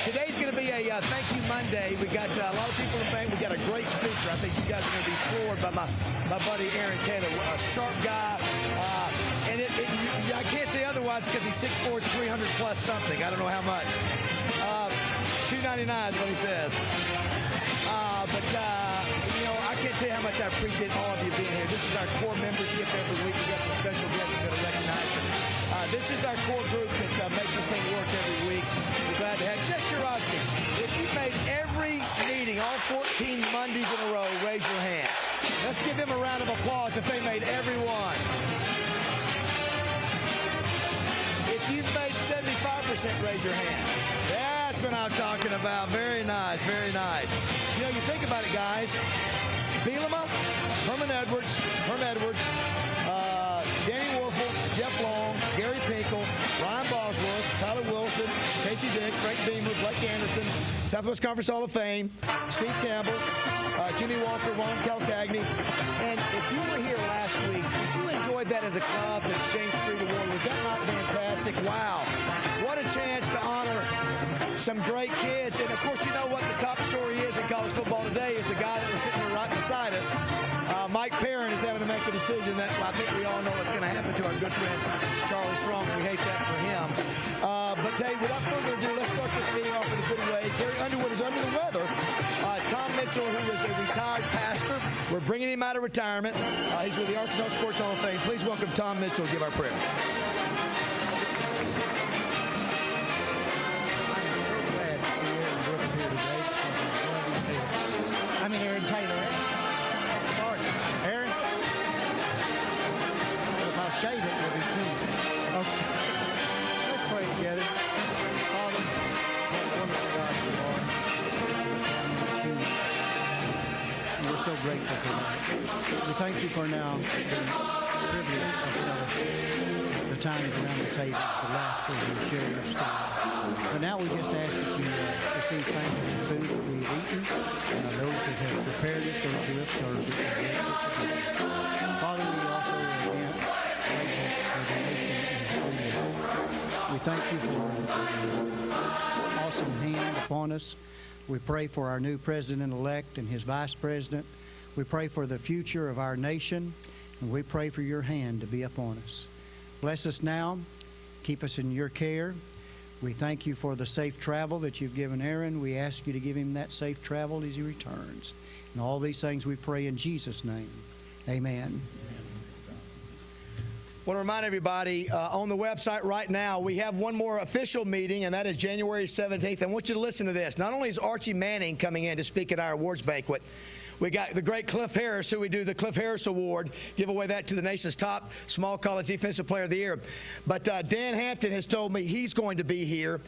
Today's going to be a Thank You Monday. We got a lot of people to thank. We got a great speaker. I think you guys are going to be floored by my buddy Aaron Taylor, a sharp guy. And I can't say otherwise because he's 6'4", 300 plus something. I don't know how much. 299 is what he says. I can't tell you how much I appreciate all of you being here. This is our core membership every week. We've got some special guests I'm going to recognize. But this is our core group that makes this thing work every week. We're glad to have you. Just out of curiosity, if you made every meeting, all 14 Mondays in a row, raise your hand. Let's give them a round of applause if they made every one. If you've made 75%, raise your hand. That's what I'm talking about. Very nice, very nice. You know, you think about it, guys. Bielema, Herm Edwards, Danny Werfel, Jeff Long, Gary Pinkel, Ryan Bosworth, Tyler Wilson, Casey Dick, Frank Beamer, Blake Anderson, Southwest Conference Hall of Fame, Steve Campbell, Jimmy Walker, Ron Calcagni. And if you were here last week, did you enjoy that as a club, the James Street Award? Was that not fantastic? Wow. What a chance to honor some great kids. And, of course, you know what the top story is in college football today is the guy that was sitting here right beside us. Mike Perrin is having to make a decision that I think we all know what's going to happen to our good friend Charlie Strong. We hate that for him. But, Dave, without further ado, let's start this meeting off in a good way. Gary Underwood is under the weather. Tom Mitchell, who is a retired pastor, we're bringing him out of retirement. He's with the Arkansas Sports Hall of Fame. Please welcome Tom Mitchell to give our prayer. I'm Aaron Taylor. Sorry, Aaron. If I shave it, it'll be clean. Okay. Let's pray together. Father, wonderful God you are. We're so grateful for that. We thank you for now the privilege of fellowship, the times around the table, the laughter, the sharing of stories. But now we just ask that you receive thanks for the food that we've eaten, those that have prepared it, those who have served it, and left it today. Father, we also again thank for the nation and the we thank you for your awesome hand upon us. We pray for our new president-elect and his vice president. We pray for the future of our nation, and we pray for your hand to be upon us. Bless us now. Keep us in your care. We thank you for the safe travel that you've given Aaron. We ask you to give him that safe travel as he returns. And all these things we pray in Jesus' name. Amen. I want to remind everybody on the website right now, we have one more official meeting, and that is January 17th. I want you to listen to this. Not only is Archie Manning coming in to speak at our awards banquet, we got the great Cliff Harris, who we do the Cliff Harris Award, give away that to the nation's top small college defensive player of the year. But Dan Hampton has told me he's going to be here.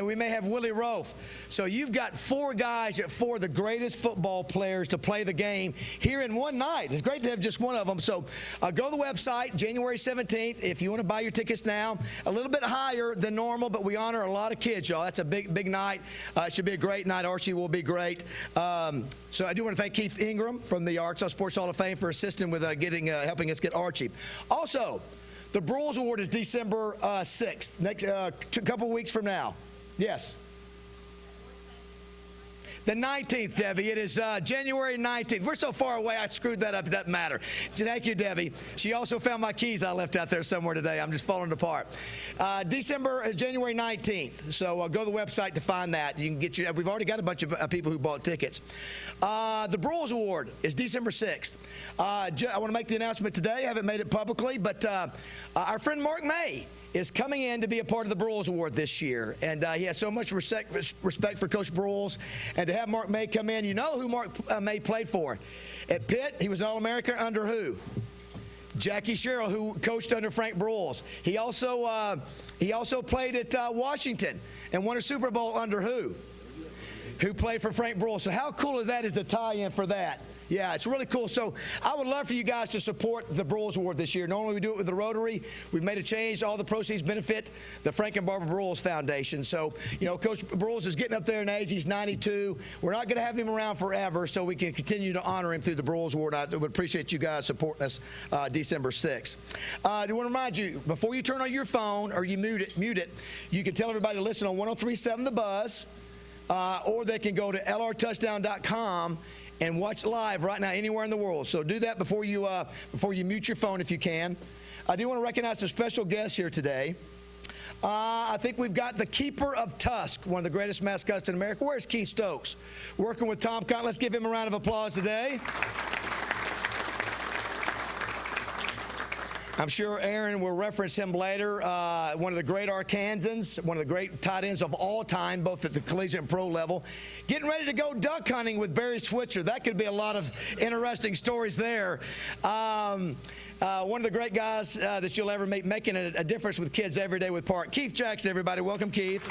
We may have Willie Roaf. So you've got four guys at four of the greatest football players to play the game here in one night. It's great to have just one of them. So go to the website, January 17th, if you want to buy your tickets now. A little bit higher than normal, but we honor a lot of kids, y'all. That's a big night. It should be a great night. Archie will be great. So I do want to thank Keith Ingram from the Arkansas Sports Hall of Fame for assisting with helping us get Archie. Also, the Broyles Award is December 6th, next couple weeks from now. Yes. The 19th, Debbie. It is January 19th. We're so far away, I screwed that up. It doesn't matter. Thank you, Debbie. She also found my keys I left out there somewhere today. I'm just falling apart. January 19th. So go to the website to find that. You can get we've already got a bunch of people who bought tickets. The Broyles Award is December 6th. I want to make the announcement today. I haven't made it publicly, but our friend Mark May is coming in to be a part of the Broyles Award this year. And he has so much respect for Coach Broyles. And to have Mark May come in, you know who Mark May played for. At Pitt, he was an All-American under who? Jackie Sherrill, who coached under Frank Broyles. He also played at Washington and won a Super Bowl under who? Who played for Frank Broyles. So how cool is that as a tie-in for that? Yeah, it's really cool. So I would love for you guys to support the Broyles Award this year. Normally we do it with the Rotary. We've made a change. All the proceeds benefit the Frank and Barbara Broyles Foundation. So, you know, Coach Broyles is getting up there in age. He's 92. We're not going to have him around forever, so we can continue to honor him through the Broyles Award. I would appreciate you guys supporting us December 6th. I do want to remind you, before you turn on your phone or you mute it, you can tell everybody to listen on 103.7 The Buzz. or they can go to lrtouchdown.com and watch live right now anywhere in the world. So do that before you mute your phone if you can. I do want to recognize some special guests here today. I think we've got the keeper of Tusk, one of the greatest mascots in America. Where's Keith Stokes? Working with Tom Cotton. Let's give him a round of applause today. I'm sure Aaron will reference him later. One of the great Arkansans, one of the great tight ends of all time, both at the collegiate and pro level. Getting ready to go duck hunting with Barry Switzer. That could be a lot of interesting stories there. One of the great guys that you'll ever meet, making a difference with kids every day with Park. Keith Jackson, everybody. Welcome, Keith.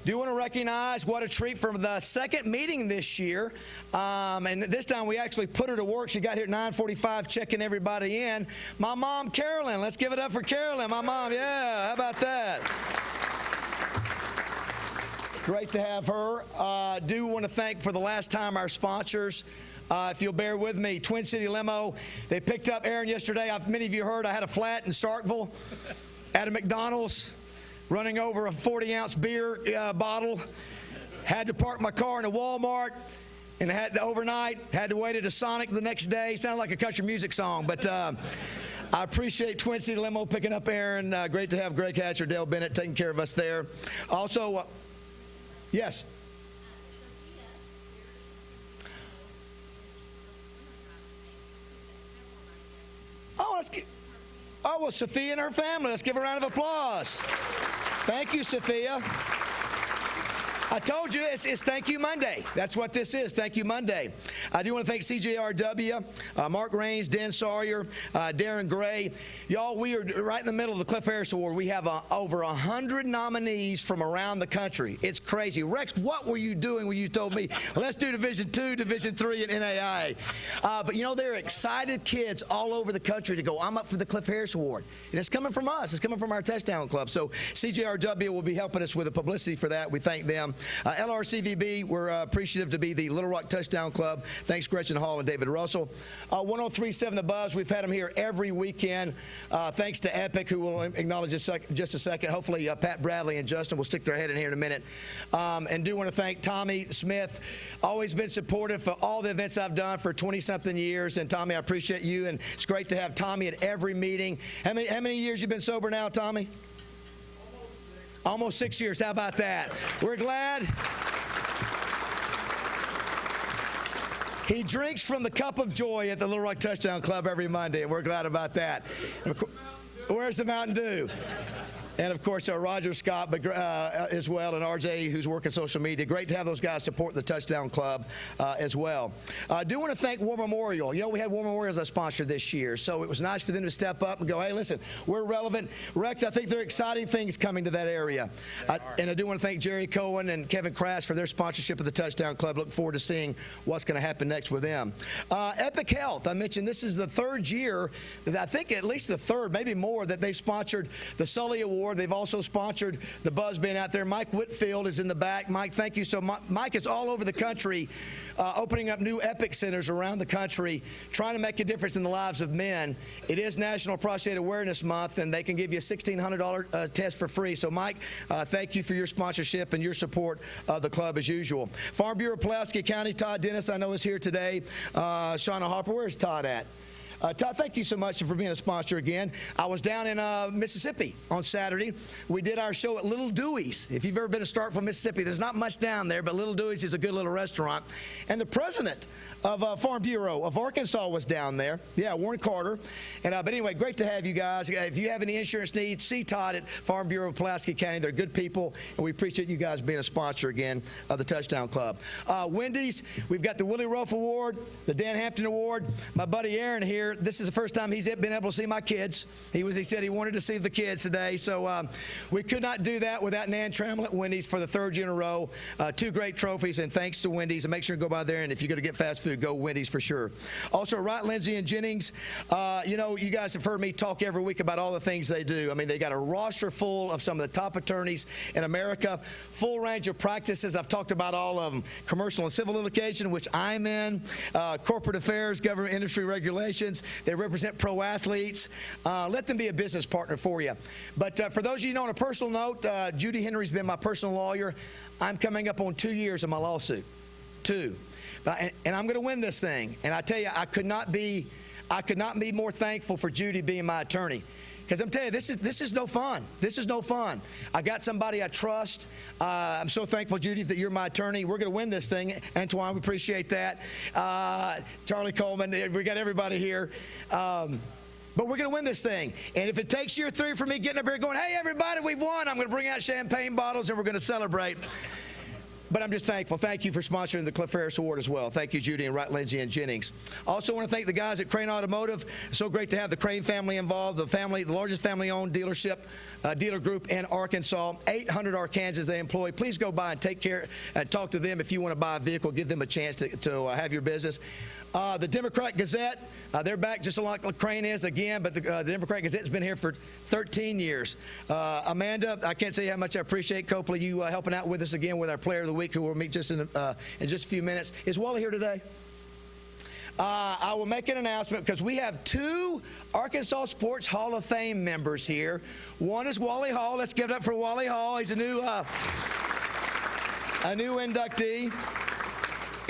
Do want to recognize what a treat for the second meeting this year. And this time we actually put her to work. She got here at 9:45 checking everybody in. My mom, Carolyn. Let's give it up for Carolyn. My mom, yeah. How about that? Great to have her. Do want to thank for the last time our sponsors. If you'll bear with me, Twin City Limo. They picked up Aaron yesterday. Many of you heard I had a flat in Starkville at a McDonald's. Running over a 40-ounce beer bottle. Had to park my car in a Walmart, and had to wait at a Sonic the next day. Sounded like a country music song, but I appreciate Twin City Limo picking up Aaron. Great to have Greg Hatcher, Dale Bennett taking care of us there. Also, yes. Oh, well, Sophia and her family. Let's give a round of applause. Thank you, Sophia. I told you it's Thank You Monday. That's what this is, Thank You Monday. I do want to thank CJRW, Mark Raines, Dan Sawyer, Darren Gray. Y'all, we are right in the middle of the Cliff Harris Award. We have over 100 nominees from around the country. It's crazy. Rex, what were you doing when you told me, let's do Division II, Division III, and NAIA? But, you know, there are excited kids all over the country to go, I'm up for the Cliff Harris Award. And it's coming from us. It's coming from our Touchdown Club. So CJRW will be helping us with the publicity for that. We thank them. LRCVB, we're appreciative to be the Little Rock Touchdown Club. Thanks, Gretchen Hall and David Russell. 103.7 The Buzz, we've had them here every weekend. Thanks to Epic, who will acknowledge just a second. Hopefully, Pat Bradley and Justin will stick their head in here in a minute. And do want to thank Tommy Smith, always been supportive for all the events I've done for 20-something years. And Tommy, I appreciate you, and it's great to have Tommy at every meeting. How many years you been sober now, Tommy? Almost 6 years. How about that? We're glad. He drinks from the cup of joy at the Little Rock Touchdown Club every Monday, and we're glad about that. Where's the Mountain Dew? And, of course, Roger Scott as well, and RJ, who's working social media. Great to have those guys support the Touchdown Club as well. I do want to thank War Memorial. You know, we had War Memorial as a sponsor this year, so it was nice for them to step up and go, hey, listen, we're relevant. Rex, I think there are exciting things coming to that area. And I do want to thank Jerry Cohen and Kevin Crash for their sponsorship of the Touchdown Club. Look forward to seeing what's going to happen next with them. Epic Health, I mentioned this is the third year, I think at least the third, maybe more, that they've sponsored the Sully Award. They've also sponsored the Buzz being out there. Mike Whitfield is in the back. Mike, thank you so much. Mike is all over the country, opening up new Epic centers around the country, trying to make a difference in the lives of men. It is National Prostate Awareness Month, and they can give you a $1,600 test for free. So, Mike, thank you for your sponsorship and your support of the club as usual. Farm Bureau, Pulaski County, Todd Dennis, I know, is here today. Shauna Harper, where's Todd at? Todd, thank you so much for being a sponsor again. I was down in Mississippi on Saturday. We did our show at Little Dewey's. If you've ever been to Starkville, Mississippi, there's not much down there, but Little Dewey's is a good little restaurant. And the president of Farm Bureau of Arkansas was down there. Yeah, Warren Carter. And but anyway, great to have you guys. If you have any insurance needs, see Todd at Farm Bureau of Pulaski County. They're good people, and we appreciate you guys being a sponsor again of the Touchdown Club. Wendy's, we've got the Willie Roaf Award, the Dan Hampton Award. My buddy Aaron here, this is the first time he's been able to see my kids. He said he wanted to see the kids today. So we could not do that without Nan Trammell at Wendy's for the third year in a row. Two great trophies, and thanks to Wendy's. And make sure to go by there, and if you're going to get fast food, go Wendy's for sure. Also, Wright, Lindsay, and Jennings. You know, you guys have heard me talk every week about all the things they do. I mean, they got a roster full of some of the top attorneys in America, full range of practices. I've talked about all of them. Commercial and civil litigation, which I'm in, corporate affairs, government industry regulations, kids. They represent pro athletes. Let them be a business partner for you. But for those of you on a personal note, Judy Henry's been my personal lawyer. I'm coming up on 2 years of my lawsuit. 2. And I'm going to win this thing. And I tell you, I could not be more thankful for Judy being my attorney. Because I'm telling you, this is no fun. This is no fun. I got somebody I trust. I'm so thankful, Judy, that you're my attorney. We're going to win this thing. Antoine, we appreciate that. Charlie Coleman, we got everybody here. But we're going to win this thing. And if it takes year 3 for me getting up here going, hey, everybody, we've won, I'm going to bring out champagne bottles and we're going to celebrate. But I'm just thankful. Thank you for sponsoring the Cliff Harris Award as well. Thank you, Judy and Wright, Lindsay, and Jennings. Also want to thank the guys at Crane Automotive. So great to have the Crane family involved, the largest family-owned dealership, dealer group in Arkansas. 800 Arkansans they employ. Please go by and take care and talk to them if you want to buy a vehicle. Give them a chance to have your business. The Democrat Gazette, they're back just like Crane is again, but the Democrat Gazette has been here for 13 years. Amanda, I can't tell you how much I appreciate, Copley, you helping out with us again with our Player of the Week, who we'll meet just in just a few minutes. Is Wally here today? I will make an announcement because we have 2 Arkansas Sports Hall of Fame members here. One is Wally Hall. Let's give it up for Wally Hall. He's a new inductee.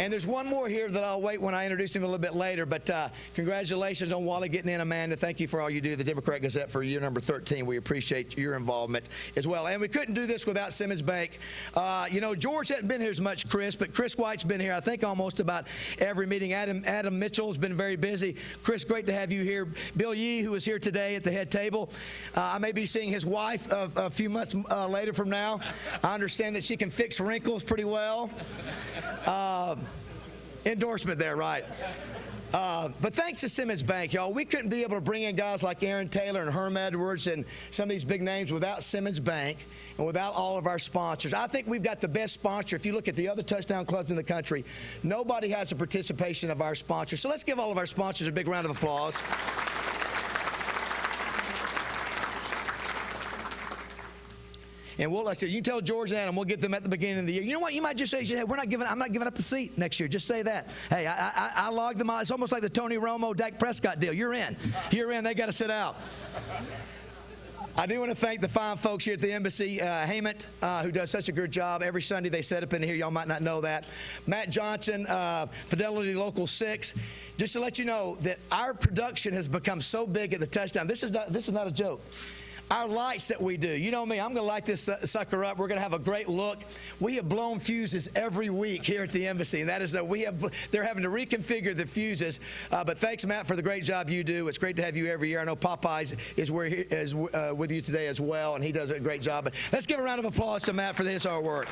And there's one more here that I'll wait when I introduce him a little bit later. But congratulations on Wally getting in, Amanda. Thank you for all you do. The Democrat Gazette for year number 13. We appreciate your involvement as well. And we couldn't do this without Simmons Bank. George hasn't been here as much, Chris, but Chris White's been here, I think, almost about every meeting. Adam Mitchell's been very busy. Chris, great to have you here. Bill Yee, who is here today at the head table. I may be seeing his wife a few months later from now. I understand that she can fix wrinkles pretty well. Endorsement there, right? But thanks to Simmons Bank, y'all. We couldn't be able to bring in guys like Aaron Taylor and Herm Edwards and some of these big names without Simmons Bank and without all of our sponsors. I think we've got the best sponsor. If you look at the other touchdown clubs in the country, nobody has the participation of our sponsors. So let's give all of our sponsors a big round of applause. And you can tell George and Adam, we'll get them at the beginning of the year. You know what? You might just say, hey, I'm not giving up the seat next year. Just say that. Hey, I logged them out. It's almost like the Tony Romo, Dak Prescott deal. You're in. You're in. They got to sit out. I do want to thank the fine folks here at the embassy, Heyment, who does such a good job. Every Sunday they set up in here. Y'all might not know that. Matt Johnson, Fidelity Local 6. Just to let you know that our production has become so big at the touchdown. This is not a joke. Our lights that we do. You know me, I'm going to light this sucker up. We're going to have a great look. We have blown fuses every week here at the embassy, and that is that they're having to reconfigure the fuses. But thanks, Matt, for the great job you do. It's great to have you every year. I know Popeyes is with you today as well, and he does a great job. But let's give a round of applause to Matt for his hard work.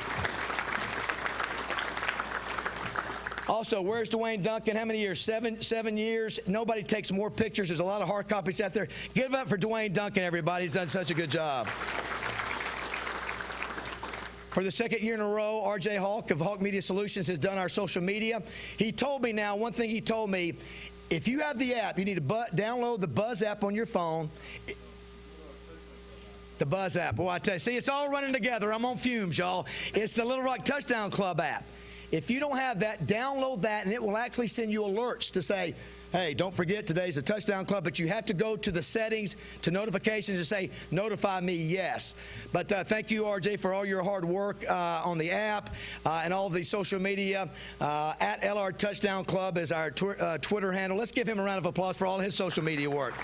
Also, where's Dwayne Duncan? How many years? 7 years. Nobody takes more pictures. There's a lot of hard copies out there. Give it up for Dwayne Duncan, everybody. He's done such a good job. For the 2nd year in a row, R.J. Hawk of Hawk Media Solutions has done our social media. He told me now, one thing he told me, if you have the app, you need to download the Buzz app on your phone. The Buzz app. Boy, I tell you, see, it's all running together. I'm on fumes, y'all. It's the Little Rock Touchdown Club app. If you don't have that, download that, and it will actually send you alerts to say, hey, don't forget today's a touchdown club, but you have to go to the settings, to notifications, and say, notify me, yes. But thank you, RJ, for all your hard work on the app and all of the social media. At LR Touchdown Club is our Twitter handle. Let's give him a round of applause for all his social media work.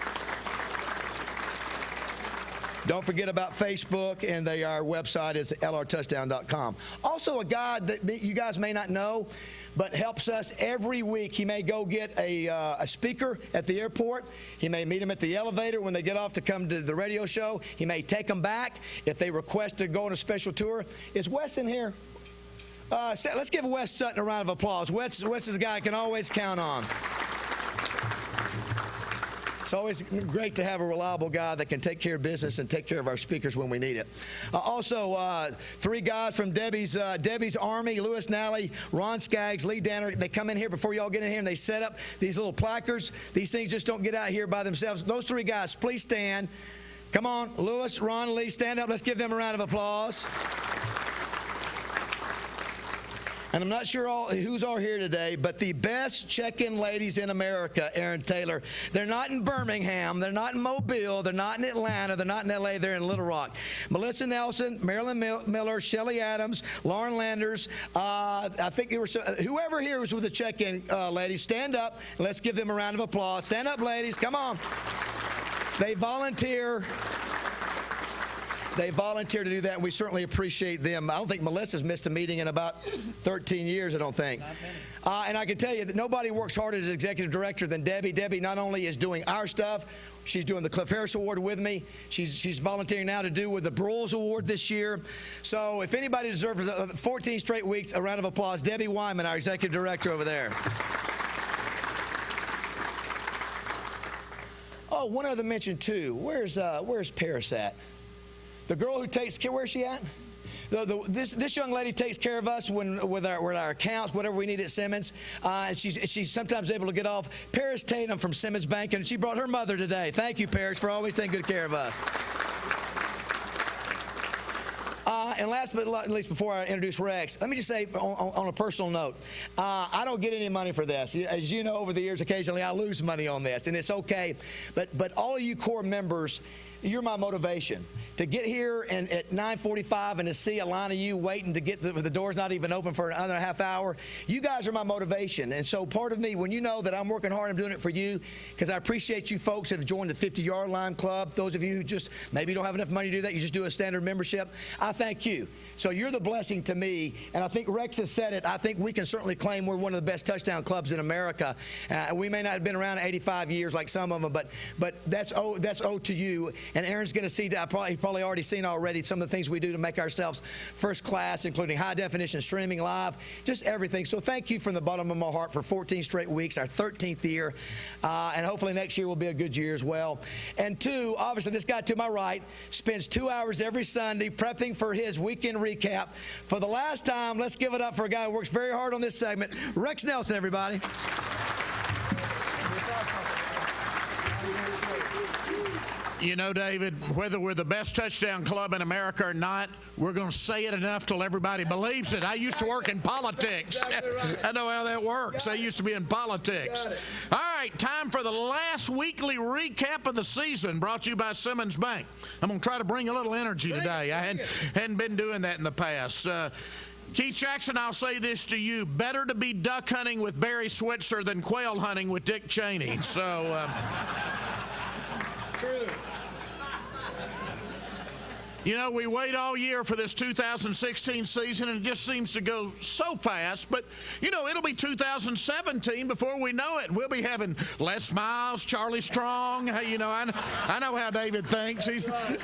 Don't forget about Facebook, and our website is lrtouchdown.com. Also, a guy that you guys may not know, but helps us every week. He may go get a speaker at the airport. He may meet him at the elevator when they get off to come to the radio show. He may take them back if they request to go on a special tour. Is Wes in here? Let's give Wes Sutton a round of applause. Wes is a guy I can always count on. It's always great to have a reliable guy that can take care of business and take care of our speakers when we need it. Also, 3 guys from Debbie's Army, Lewis Nally, Ron Skaggs, Lee Danner. They come in here before y'all get in here, and they set up these little placards. These things just don't get out here by themselves. Those 3 guys, please stand. Come on, Lewis, Ron, Lee, stand up. Let's give them a round of applause. And I'm not sure who's all here today, but the best check-in ladies in America, Aaron Taylor. They're not in Birmingham. They're not in Mobile. They're not in Atlanta. They're not in L.A. They're in Little Rock. Melissa Nelson, Marilyn Miller, Shelly Adams, Lauren Landers. I think there were whoever here was with the check-in ladies. Stand up. And let's give them a round of applause. Stand up, ladies. Come on. They volunteer. They volunteer to do that, and we certainly appreciate them. I don't think Melissa's missed a meeting in about 13 years, I don't think. And I can tell you that nobody works harder as executive director than Debbie. Debbie not only is doing our stuff, she's doing the Cliff Harris Award with me. She's volunteering now to do with the Broyles Award this year. So if anybody deserves 14 straight weeks, a round of applause. Debbie Wyman, our executive director over there. Oh, one other mention, too. Where's Paris at? The girl who takes care, where's she at? This young lady takes care of us with our accounts, whatever we need at Simmons. She's sometimes able to get off. Paris Tatum from Simmons Bank, and she brought her mother today. Thank you, Paris, for always taking good care of us. And last but not least, before I introduce Rex, let me just say on a personal note, I don't get any money for this. As you know, over the years, occasionally I lose money on this, and it's okay. But all of you core members, you're my motivation. To get here and at 9:45 and to see a line of you waiting to get the door's not even open for another half hour, you guys are my motivation. And so part of me, when you know that I'm working hard, I'm doing it for you, because I appreciate you folks that have joined the 50-yard line club. Those of you who just maybe don't have enough money to do that, you just do a standard membership. I thank you. So you're the blessing to me. And I think Rex has said it. I think we can certainly claim we're one of the best touchdown clubs in America. We may not have been around 85 years like some of them, but that's owed to you. And Aaron's going to see that. Probably already seen already some of the things we do to make ourselves first class, including high definition streaming live, just everything. So thank you from the bottom of my heart for 14 straight weeks, our 13th year, and hopefully next year will be a good year as well. And two, obviously this guy to my right spends 2 hours every Sunday prepping for his weekend recap. For the last time, let's give it up for a guy who works very hard on this segment, Rex Nelson, everybody. You know, David, whether we're the best touchdown club in America or not, we're going to say it enough till everybody believes it. I used to work in politics. Exactly right. I know how that works. I used to be in politics. All right, time for the last weekly recap of the season, brought to you by Simmons Bank. I'm going to try to bring a little energy today. I hadn't been doing that in the past. Keith Jackson, I'll say this to you. Better to be duck hunting with Barry Switzer than quail hunting with Dick Cheney. So, True. you know, we wait all year for this 2016 season, and it just seems to go so fast. But, you know, it'll be 2017 before we know it. We'll be having Les Miles, Charlie Strong. You know, I know how David thinks. That's right.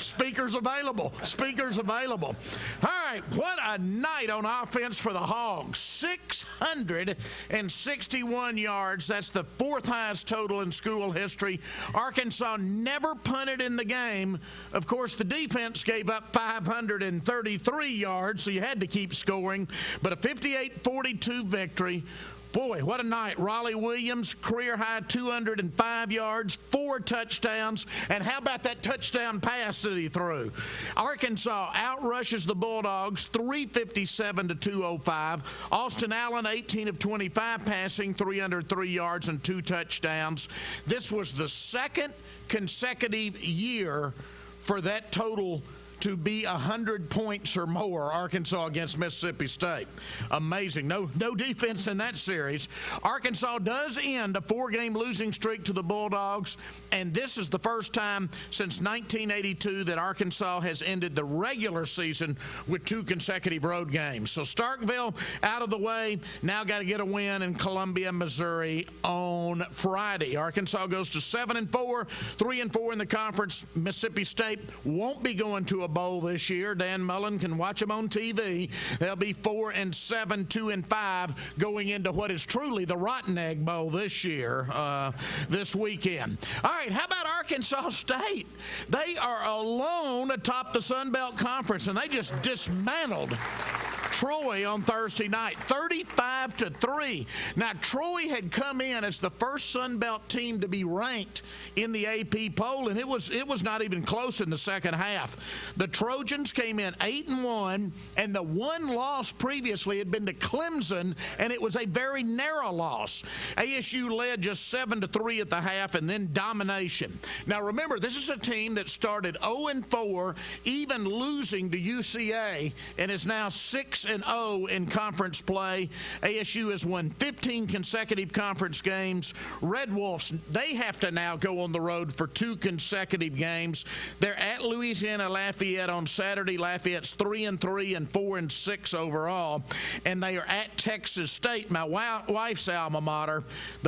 Speakers available. Speakers available. All right, what a night on offense for the Hogs. 661 yards. That's the fourth highest total in school history. Arkansas never punted in the game. Of course, the defense gave up 533 yards, so you had to keep scoring. But a 58-42 victory. Boy, what a night. Raleigh Williams, career-high 205 yards, 4 touchdowns. And how about that touchdown pass that he threw? Arkansas outrushes the Bulldogs 357 to 205. Austin Allen, 18 of 25 passing, 303 yards and 2 touchdowns. This was the second consecutive year for that total to be 100 points or more, Arkansas against Mississippi State. Amazing. No defense in that series. Arkansas does end a 4-game losing streak to the Bulldogs, and this is the first time since 1982 that Arkansas has ended the regular season with 2 consecutive road games. So Starkville out of the way. Now got to get a win in Columbia, Missouri on Friday. Arkansas goes to 7-4, 3-4 in the conference. Mississippi State won't be going to a bowl this year. Dan Mullen can watch them on TV. They'll be 4-7, 2-5 going into what is truly the Rotten Egg Bowl this year, this weekend. All right, how about Arkansas State? They are alone atop the Sun Belt Conference, and they just dismantled Troy on Thursday night, 35-3. Now, Troy had come in as the first Sun Belt team to be ranked in the AP poll, and it was not even close in the second half. The Trojans came in 8-1, and the one loss previously had been to Clemson, and it was a very narrow loss. ASU led just 7-3 at the half, and then domination. Now, remember, this is a team that started 0-4, even losing to UCA, and is now 6-0 in conference play. ASU has won 15 consecutive conference games. Red Wolves, they have to now go on the road for 2 consecutive games. They're at Louisiana Lafayette on Saturday. Lafayette's 3-3 and 4-6 overall, and they are at Texas State, my wife's alma mater.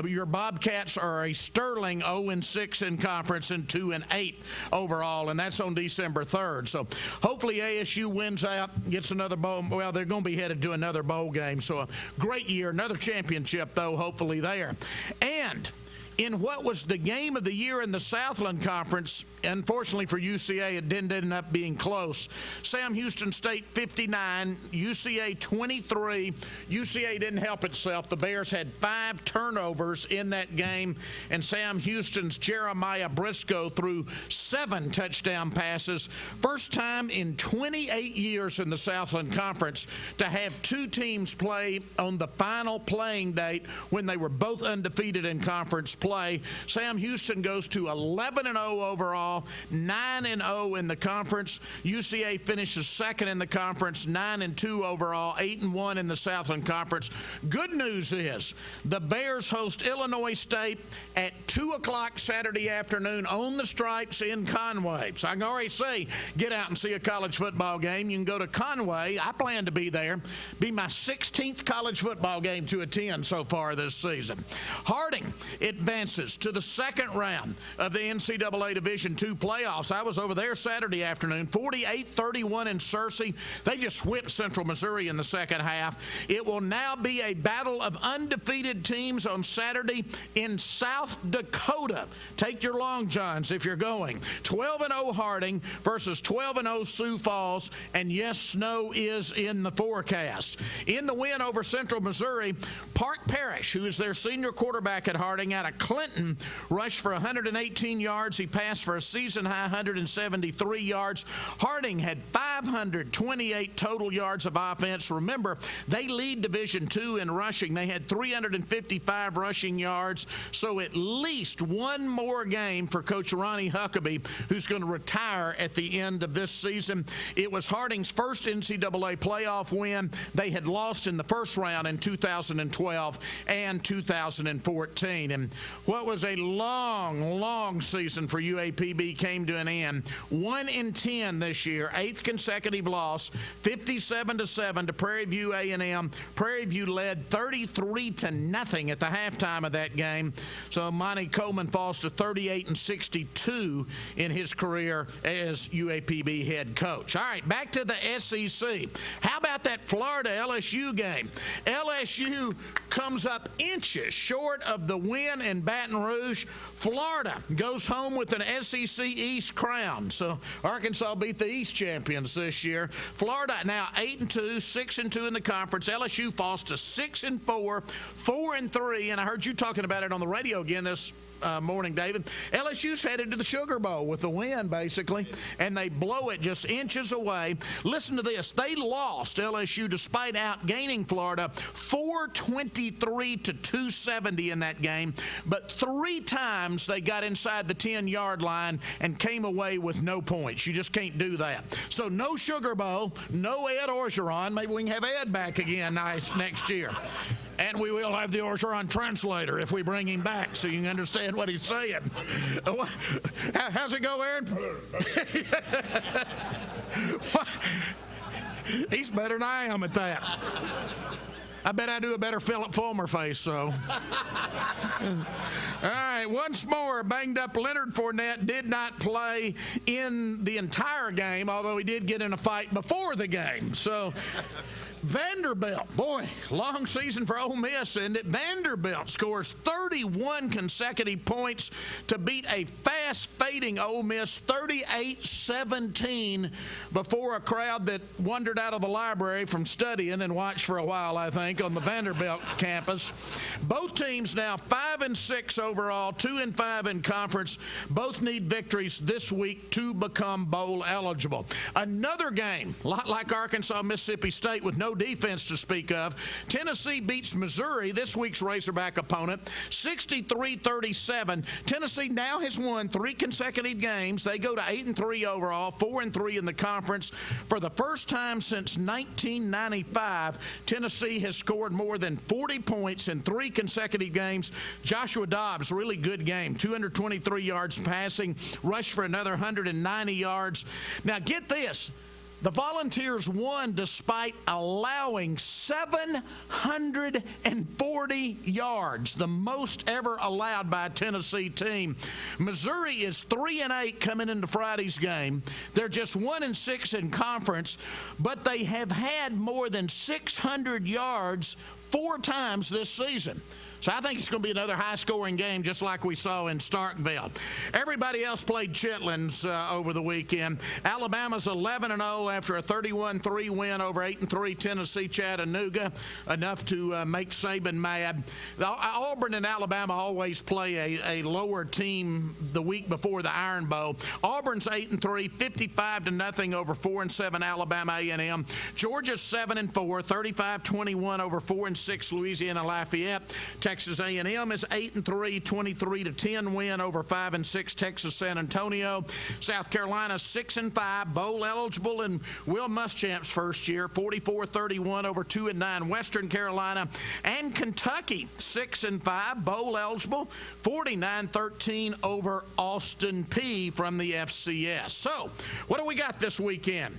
Your Bobcats are a sterling 0-6 in conference and 2-8 overall, and that's on December 3rd. So hopefully ASU wins out, gets another bowl. Well, they're going to be headed to another bowl game. So a great year, another championship, though, hopefully there. And in what was the game of the year in the Southland Conference, unfortunately for UCA, it didn't end up being close. Sam Houston State 59, UCA 23. UCA didn't help itself. The Bears had 5 turnovers in that game, and Sam Houston's Jeremiah Briscoe threw 7 touchdown passes. First time in 28 years in the Southland Conference to have 2 teams play on the final playing date when they were both undefeated in conference play. Sam Houston goes to 11-0 overall, 9-0 in the conference. UCA finishes second in the conference, 9-2 overall, 8-1 in the Southland Conference. Good news is the Bears host Illinois State at 2 o'clock Saturday afternoon on the Stripes in Conway. So I can already say, get out and see a college football game. You can go to Conway. I plan to be there. Be my 16th college football game to attend so far this season. Harding advances to the second round of the NCAA Division II playoffs. I was over there Saturday afternoon, 48-31 in Searcy. They just whipped Central Missouri in the second half. It will now be a battle of undefeated teams on Saturday in South Dakota. Take your long johns if you're going. 12-0 Harding versus 12-0 Sioux Falls, and yes, snow is in the forecast. In the win over Central Missouri, Park Parrish, who is their senior quarterback at Harding out of Clinton, rushed for 118 yards. He passed for a season-high 173 yards. Harding had 528 total yards of offense. Remember, they lead Division II in rushing. They had 355 rushing yards, so at least one more game for Coach Ronnie Huckabee, who's going to retire at the end of this season. It was Harding's first NCAA playoff win. They had lost in the first round in 2012 and 2014. And what was a long season for UAPB came to an end. 1-10 this year, 8th consecutive loss, 57-7 to Prairie View A&M. Prairie View led 33-0 at the halftime of that game. So Monty Coleman falls to 38-62 in his career as UAPB head coach. All right, back to the SEC. How about that Florida LSU game? LSU comes up inches short of the win in Baton Rouge. Florida goes home with an SEC East crown. So Arkansas beat the East champions this year. Florida now 8-2, 6-2 in the conference. LSU falls to 6-4, 4-3, and I heard you talking about it on the radio again this morning, David. LSU's headed to the Sugar Bowl with the win, basically, and they blow it just inches away. Listen to this. They lost, LSU, despite outgaining Florida, 423 to 270 in that game, but 3 times they got inside the 10-yard line and came away with no points. You just can't do that. So no Sugar Bowl, no Ed Orgeron. Maybe we can have Ed back again next year. And we will have the Orgeron translator if we bring him back so you can understand what he's saying. How's it go, Aaron? He's better than I am at that. I bet I do a better Philip Fulmer face, so. All right, once more, banged up Leonard Fournette did not play in the entire game, although he did get in a fight before the game. So Vanderbilt, boy, long season for Ole Miss, isn't it? Vanderbilt scores 31 consecutive points to beat a fast-fading Ole Miss 38-17 before a crowd that wandered out of the library from studying and watched for a while, I think, on the Vanderbilt campus. Both teams now 5-6 overall, 2-5 in conference. Both need victories this week to become bowl eligible. Another game, a lot like Arkansas, Mississippi State, with no defense to speak of. Tennessee beats Missouri, this week's Razorback opponent, 63-37. Tennessee now has won 3 consecutive games. They go to 8-3 overall, 4-3 in the conference. For the first time since 1995, Tennessee has scored more than 40 points in 3 consecutive games. Joshua Dobbs, really good game, 223 yards passing, rushed for another 190 yards. Now get this. The Volunteers won despite allowing 740 yards, the most ever allowed by a Tennessee team. Missouri is 3-8 coming into Friday's game. They're just 1-6 in conference, but they have had more than 600 yards 4 times this season. So I think it's going to be another high-scoring game, just like we saw in Starkville. Everybody else played chitlins over the weekend. Alabama's 11-0 after a 31-3 win over 8-3 Tennessee Chattanooga, enough to make Saban mad. Auburn and Alabama always play a lower team the week before the Iron Bowl. Auburn's 8-3, 55-0 over 4-7 Alabama A&M. Georgia's 7-4, 35-21 over 4-6 Louisiana Lafayette. Texas A&M is 8-3, 23-10 win over 5-6 Texas San Antonio. South Carolina 6-5, bowl eligible in Will Muschamp's first year, 44-31 over 2-9 Western Carolina. And Kentucky 6-5, bowl eligible, 49-13 over Austin Peay from the FCS. So, what do we got this weekend?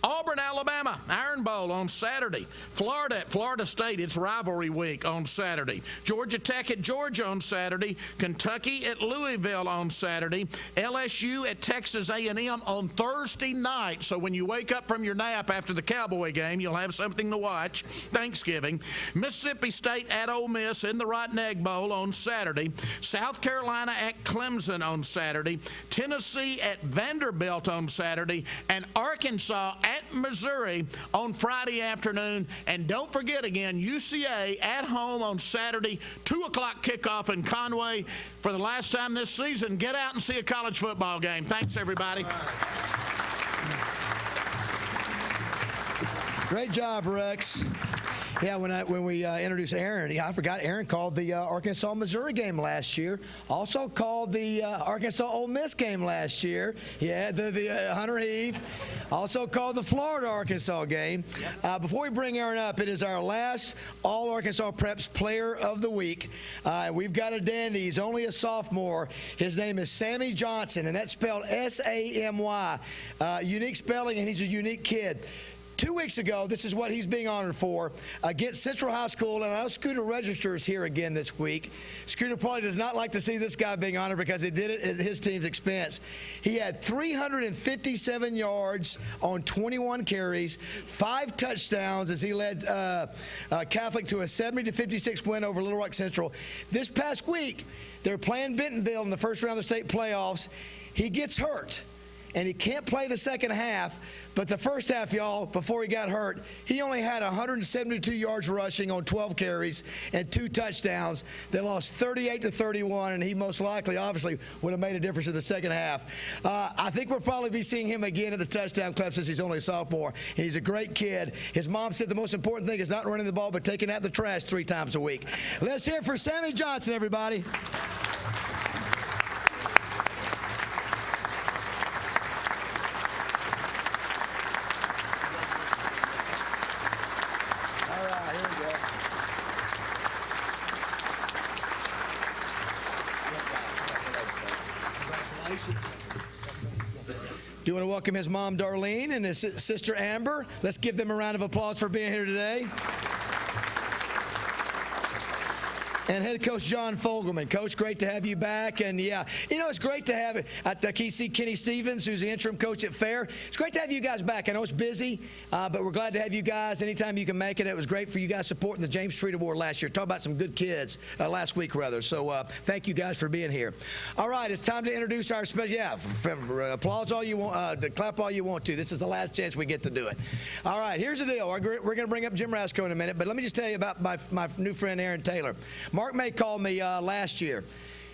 Auburn, Alabama, Iron Bowl on Saturday. Florida at Florida State, it's rivalry week on Saturday. Georgia Tech at Georgia on Saturday. Kentucky at Louisville on Saturday. LSU at Texas A&M on Thursday night. So when you wake up from your nap after the Cowboy game, you'll have something to watch. Thanksgiving. Mississippi State at Ole Miss in the Rotten Egg Bowl on Saturday. South Carolina at Clemson on Saturday. Tennessee at Vanderbilt on Saturday. And Arkansas at Missouri on Friday afternoon. And don't forget again, UCA at home on Saturday, 2 o'clock kickoff in Conway. For the last time this season, get out and see a college football game. Thanks, everybody. Great job, Rex. Yeah, when we introduced Aaron, I forgot Aaron called the Arkansas-Missouri game last year. Also called the Arkansas-Ole Miss game last year. Yeah, the Hunter Heath. Also called the Florida-Arkansas game. Before we bring Aaron up, it is our last All-Arkansas Preps Player of the Week. We've got a dandy. He's only a sophomore. His name is Sammy Johnson, and that's spelled S-A-M-Y. Unique spelling, and he's a unique kid. 2 weeks ago, this is what he's being honored for, against Central High School, and I know Scooter Register is here again this week. Scooter probably does not like to see this guy being honored because he did it at his team's expense. He had 357 yards on 21 carries, 5 touchdowns as he led Catholic to a 70-56 win over Little Rock Central. This past week, they're playing Bentonville in the first round of the state playoffs. He gets hurt, and he can't play the second half. But the first half, y'all, before he got hurt, he only had 172 yards rushing on 12 carries and 2 touchdowns. They lost 38-31, and he most likely, obviously, would have made a difference in the second half. I think we'll probably be seeing him again at the touchdown club since he's only a sophomore. And he's a great kid. His mom said the most important thing is not running the ball, but taking out the trash 3 times a week. Let's hear it for Sammy Johnson, everybody. Do you want to welcome his mom, Darlene, and his sister, Amber? Let's give them a round of applause for being here today. And head coach John Fogelman. Coach, great to have you back. And yeah, you know, it's great to have Kenny Stevens, who's the interim coach at Fair. It's great to have you guys back. I know it's busy, but we're glad to have you guys anytime you can make it. It was great for you guys supporting the James Street Award last year. Talk about some good kids last week, rather. So thank you guys for being here. All right, it's time to introduce our special. Yeah, applause all you want, clap all you want to. This is the last chance we get to do it. All right, here's the deal. We're going to bring up Jim Rasko in a minute, but let me just tell you about my new friend Aaron Taylor. Mark May called me last year.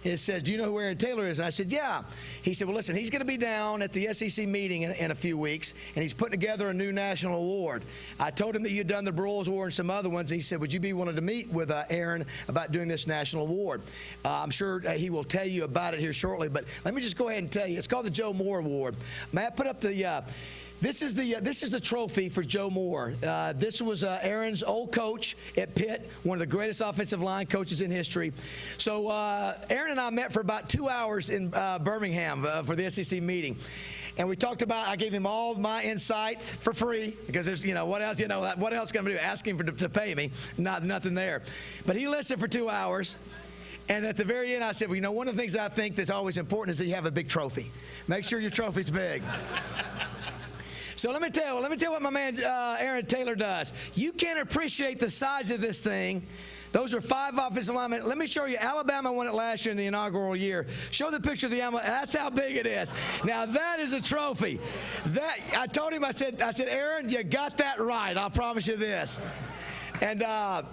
He says, do you know who Aaron Taylor is? And I said, yeah. He said, well, listen, he's going to be down at the SEC meeting in a few weeks, and he's putting together a new national award. I told him that you'd done the Broyles Award and some other ones. He said, would you be willing to meet with Aaron about doing this national award? I'm sure he will tell you about it here shortly, but let me just go ahead and tell you. It's called the Joe Moore Award. Matt, put up the This is the trophy for Joe Moore. This was Aaron's old coach at Pitt, one of the greatest offensive line coaches in history. So Aaron and I met for about 2 hours in Birmingham for the SEC meeting. And we talked about, I gave him all my insight for free because there's, what else, what else can I do? Ask him to pay me. Nothing there. But he listened for 2 hours. And at the very end, I said, well, one of the things I think that's always important is that you have a big trophy. Make sure your trophy's big. So let me tell you what my man Aaron Taylor does. You can't appreciate the size of this thing. Those are 5 offensive linemen. Let me show you. Alabama won it last year in the inaugural year. Show the picture of the Alabama. That's how big it is. Now that is a trophy. I told him, I said, Aaron, you got that right. I'll promise you this. And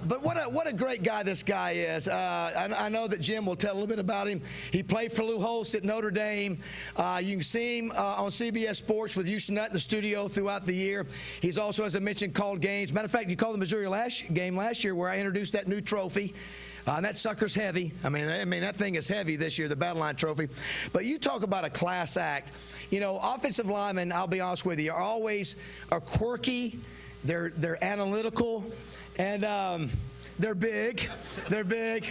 but what a great guy this guy is. I know that Jim will tell a little bit about him. He played for Lou Holtz at Notre Dame. You can see him on CBS Sports with Houston Nutt in the studio throughout the year. He's also, as I mentioned, called games. Matter of fact, you called the Missouri game last year where I introduced that new trophy. And that sucker's heavy. I mean, that thing is heavy this year, the Battle Line Trophy. But you talk about a class act. Offensive linemen, I'll be honest with you, are quirky. They're analytical. And they're big. They're big.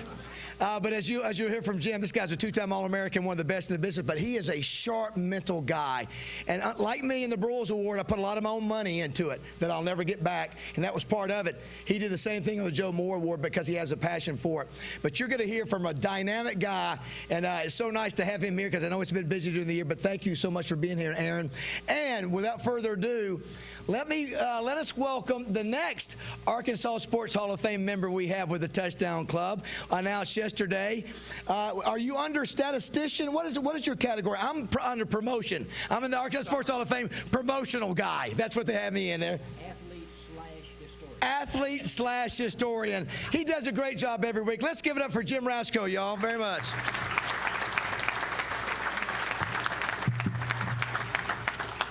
But as you'll hear from Jim, this guy's a 2-time All-American, one of the best in the business, but he is a sharp mental guy. And like me in the Broyles Award, I put a lot of my own money into it that I'll never get back, and that was part of it. He did the same thing on the Joe Moore Award because he has a passion for it. But you're going to hear from a dynamic guy, and it's so nice to have him here because I know it's been busy during the year, but thank you so much for being here, Aaron. And without further ado, let us welcome the next Arkansas Sports Hall of Fame member we have with the Touchdown Club, announced yesterday. Are you under statistician? What is your category? I'm under promotion. I'm in the Arkansas Sports Hall of Fame promotional guy. That's what they have me in there. Athlete/historian. He does a great job every week. Let's give it up for Jim Rasko, y'all, very much.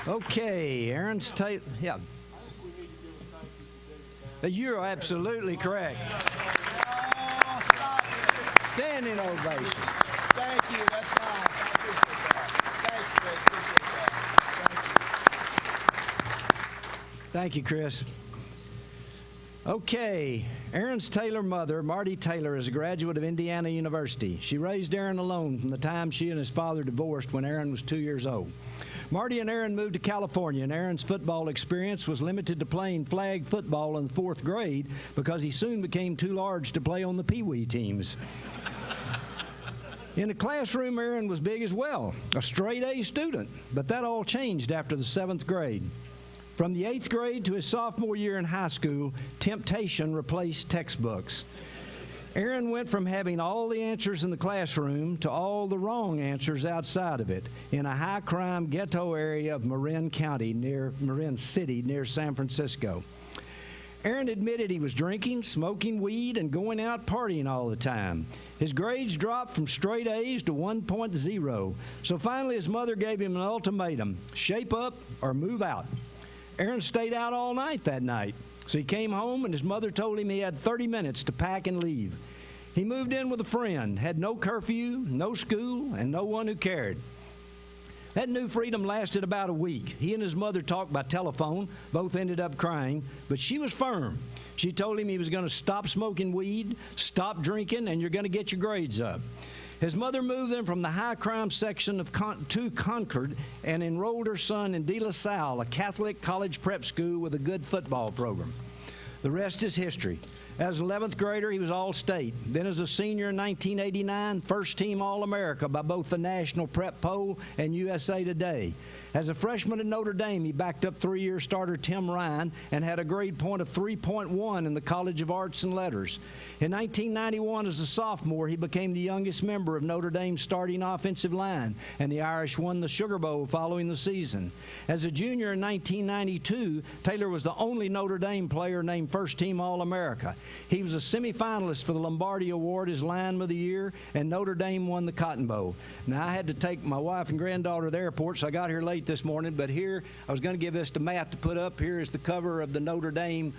Okay, Aaron's tape. Yeah. You're absolutely correct. Standing ovation. Thank you. That's fine. I appreciate that. Thanks, Chris. Appreciate that. Thank you, Chris. Okay, Aaron's Taylor mother, Marty Taylor, is a graduate of Indiana University. She raised Aaron alone from the time she and his father divorced when Aaron was 2 years old. Marty and Aaron moved to California, and Aaron's football experience was limited to playing flag football in the 4th grade because he soon became too large to play on the Pee Wee teams. In the classroom, Aaron was big as well, a straight-A student, but that all changed after the 7th grade. From the 8th grade to his sophomore year in high school, temptation replaced textbooks. Aaron went from having all the answers in the classroom to all the wrong answers outside of it in a high-crime ghetto area of Marin City, near San Francisco. Aaron admitted he was drinking, smoking weed, and going out partying all the time. His grades dropped from straight A's to 1.0. So finally his mother gave him an ultimatum: shape up or move out. Aaron stayed out all night that night. So he came home, and his mother told him he had 30 minutes to pack and leave. He moved in with a friend, had no curfew, no school, and no one who cared. That new freedom lasted about a week. He and his mother talked by telephone. Both ended up crying, but she was firm. She told him he was going to stop smoking weed, stop drinking, and you're going to get your grades up. His mother moved them from the high-crime section to Concord and enrolled her son in De La Salle, a Catholic college prep school with a good football program. The rest is history. As an 11th grader, he was All-State. Then as a senior in 1989, first-team All-America by both the National Prep Poll and USA Today. As a freshman at Notre Dame, he backed up three-year starter Tim Ryan and had a grade point of 3.1 in the College of Arts and Letters. In 1991, as a sophomore, he became the youngest member of Notre Dame's starting offensive line, and the Irish won the Sugar Bowl following the season. As a junior in 1992, Taylor was the only Notre Dame player named first-team All-America. He was a semifinalist for the Lombardi Award as Lineman of the Year, and Notre Dame won the Cotton Bowl. Now, I had to take my wife and granddaughter to the airport, so I got here late this morning, but here, I was going to give this to Matt to put up. Here is the cover of the Notre Dame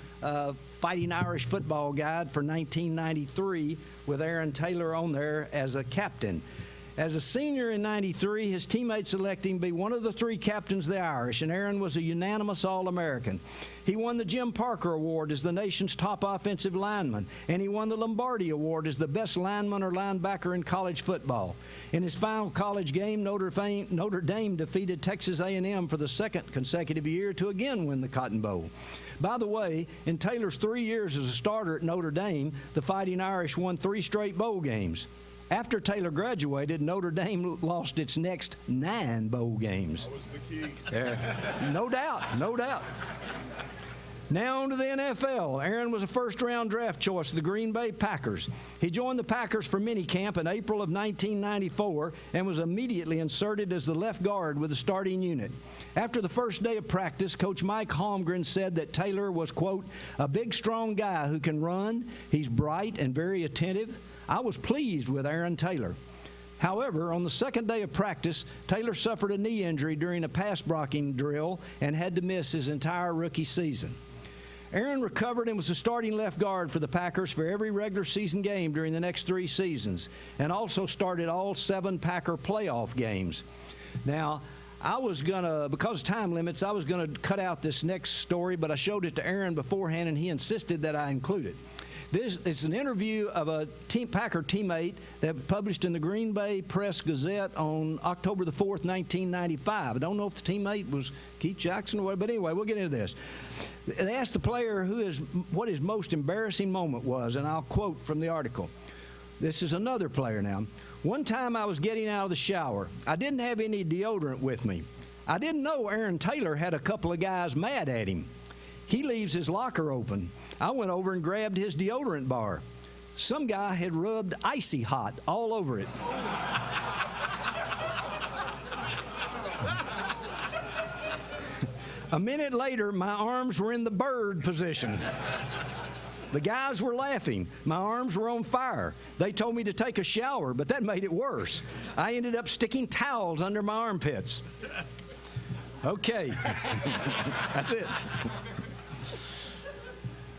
Fighting Irish Football Guide for 1993 with Aaron Taylor on there as a captain. As a senior in 93, his teammates selected him to be one of the three captains of the Irish, and Aaron was a unanimous All-American. He won the Jim Parker Award as the nation's top offensive lineman, and he won the Lombardi Award as the best lineman or linebacker in college football. In his final college game, Notre Dame defeated Texas A&M for the second consecutive year to again win the Cotton Bowl. By the way, in Taylor's 3 years as a starter at Notre Dame, the Fighting Irish won 3 straight bowl games. After Taylor graduated, Notre Dame lost its next 9 bowl games. That was the key. No doubt, no doubt. Now on to the NFL. Aaron was a first-round draft choice of the Green Bay Packers. He joined the Packers for minicamp in April of 1994 and was immediately inserted as the left guard with the starting unit. After the first day of practice, Coach Mike Holmgren said that Taylor was, quote, a big, strong guy who can run. He's bright and very attentive. I was pleased with Aaron Taylor. However, on the second day of practice, Taylor suffered a knee injury during a pass blocking drill and had to miss his entire rookie season. Aaron recovered and was the starting left guard for the Packers for every regular season game during the next 3 seasons, and also started all 7 Packer playoff games. Now, I was going to, because of time limits, I was going to cut out this next story, but I showed it to Aaron beforehand, and he insisted that I include it. This is an interview of a Packer teammate that published in the Green Bay Press-Gazette on October the 4th, 1995. I don't know if the teammate was Keith Jackson or what, but anyway, we'll get into this. They asked the player what his most embarrassing moment was, and I'll quote from the article. This is another player now. One time I was getting out of the shower. I didn't have any deodorant with me. I didn't know Aaron Taylor had a couple of guys mad at him. He leaves his locker open. I went over and grabbed his deodorant bar. Some guy had rubbed Icy Hot all over it. A minute later, my arms were in the bird position. The guys were laughing. My arms were on fire. They told me to take a shower, but that made it worse. I ended up sticking towels under my armpits. Okay. That's it.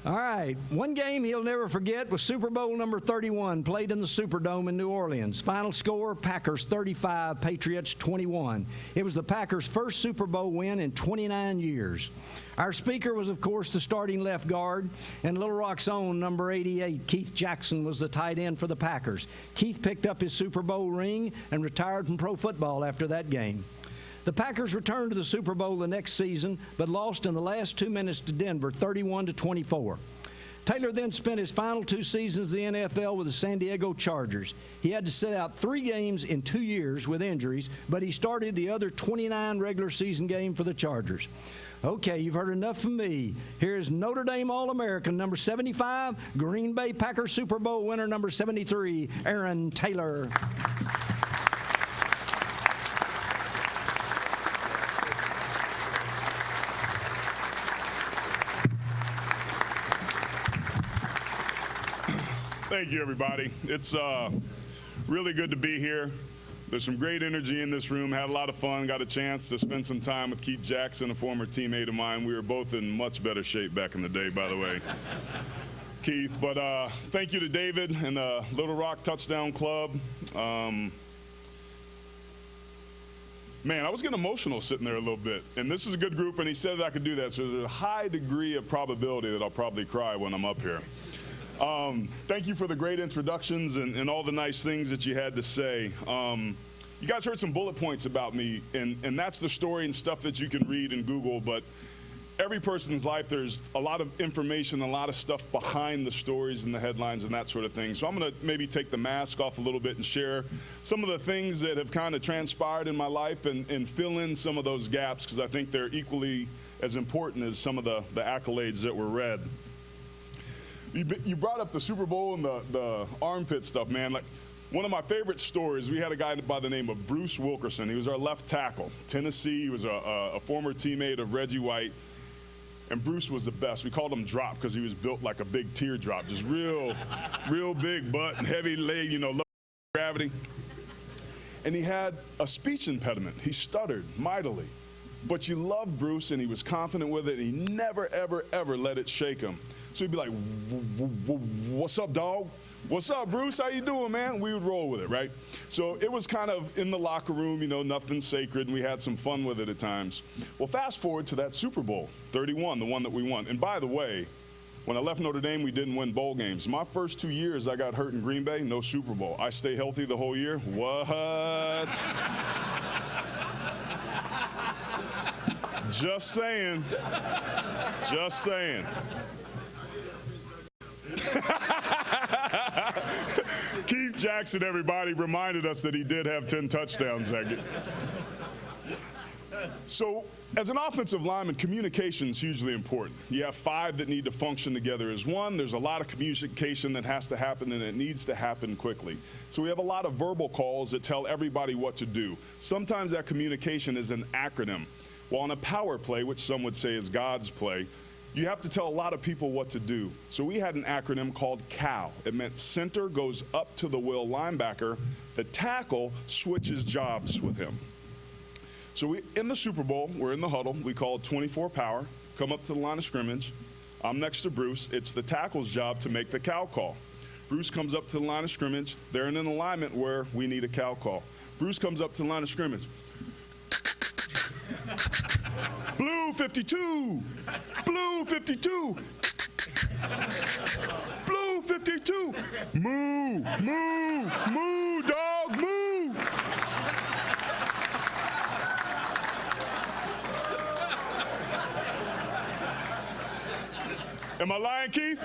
All right, one game he'll never forget was Super Bowl number 31, played in the Superdome in New Orleans. Final score, Packers 35, Patriots 21. It was the Packers' first Super Bowl win in 29 years. Our speaker was, of course, the starting left guard, and Little Rock's own number 88, Keith Jackson, was the tight end for the Packers. Keith picked up his Super Bowl ring and retired from pro football after that game. The Packers returned to the Super Bowl the next season, but lost in the last 2 minutes to Denver, 31-24. Taylor then spent his final 2 seasons in the NFL with the San Diego Chargers. He had to sit out 3 games in 2 years with injuries, but he started the other 29 regular season games for the Chargers. Okay, you've heard enough from me. Here's Notre Dame All-American number 75, Green Bay Packers Super Bowl winner number 73, Aaron Taylor. Thank you, everybody. It's really good to be here. There's some great energy in this room. Had a lot of fun. Got a chance to spend some time with Keith Jackson, a former teammate of mine. We were both in much better shape back in the day, by the way, Keith. But thank you to David and the Little Rock Touchdown Club. Man, I was getting emotional sitting there a little bit. And this is a good group, and he said that I could do that. So there's a high degree of probability that I'll probably cry when I'm up here. Thank you for the great introductions and all the nice things that you had to say. You guys heard some bullet points about me, and that's the story and stuff that you can read and Google, but every person's life, there's a lot of information, a lot of stuff behind the stories and the headlines and that sort of thing. So I'm going to maybe take the mask off a little bit and share some of the things that have kind of transpired in my life and fill in some of those gaps, because I think they're equally as important as some of the accolades that were read. You brought up the Super Bowl and the armpit stuff, man. Like, one of my favorite stories, we had a guy by the name of Bruce Wilkerson. He was our left tackle, Tennessee. He was a former teammate of Reggie White. And Bruce was the best. We called him Drop because he was built like a big teardrop, just real big butt and heavy leg, you know, low gravity. And he had a speech impediment. He stuttered mightily. But you loved Bruce, and he was confident with it. And he never, ever, ever let it shake him. So he'd be like, "What's up, dog? What's up, Bruce? How you doing, man?" We would roll with it, right? So it was kind of in the locker room, you know, nothing sacred, and we had some fun with it at times. Well, fast forward to that Super Bowl, 31, the one that we won. And by the way, when I left Notre Dame, we didn't win bowl games. My first 2 years, I got hurt in Green Bay, no Super Bowl. I stay healthy the whole year. What? Just saying. Just saying. Keith Jackson, everybody, reminded us that he did have 10 touchdowns that game. So, as an offensive lineman, communication is hugely important. You have 5 that need to function together as one. There's a lot of communication that has to happen, and it needs to happen quickly. So we have a lot of verbal calls that tell everybody what to do. Sometimes that communication is an acronym. Well, on a power play, which some would say is God's play, you have to tell a lot of people what to do. So we had an acronym called CAL. It meant center goes up to the will linebacker. The tackle switches jobs with him. So in the Super Bowl, we're in the huddle. We call it 24 power, come up to the line of scrimmage. I'm next to Bruce. It's the tackle's job to make the CAL call. Bruce comes up to the line of scrimmage. They're in an alignment where we need a CAL call. Bruce comes up to the line of scrimmage. Blue 52, blue 52, blue 52, moo, moo, moo, dog, moo. Am I lying, Keith?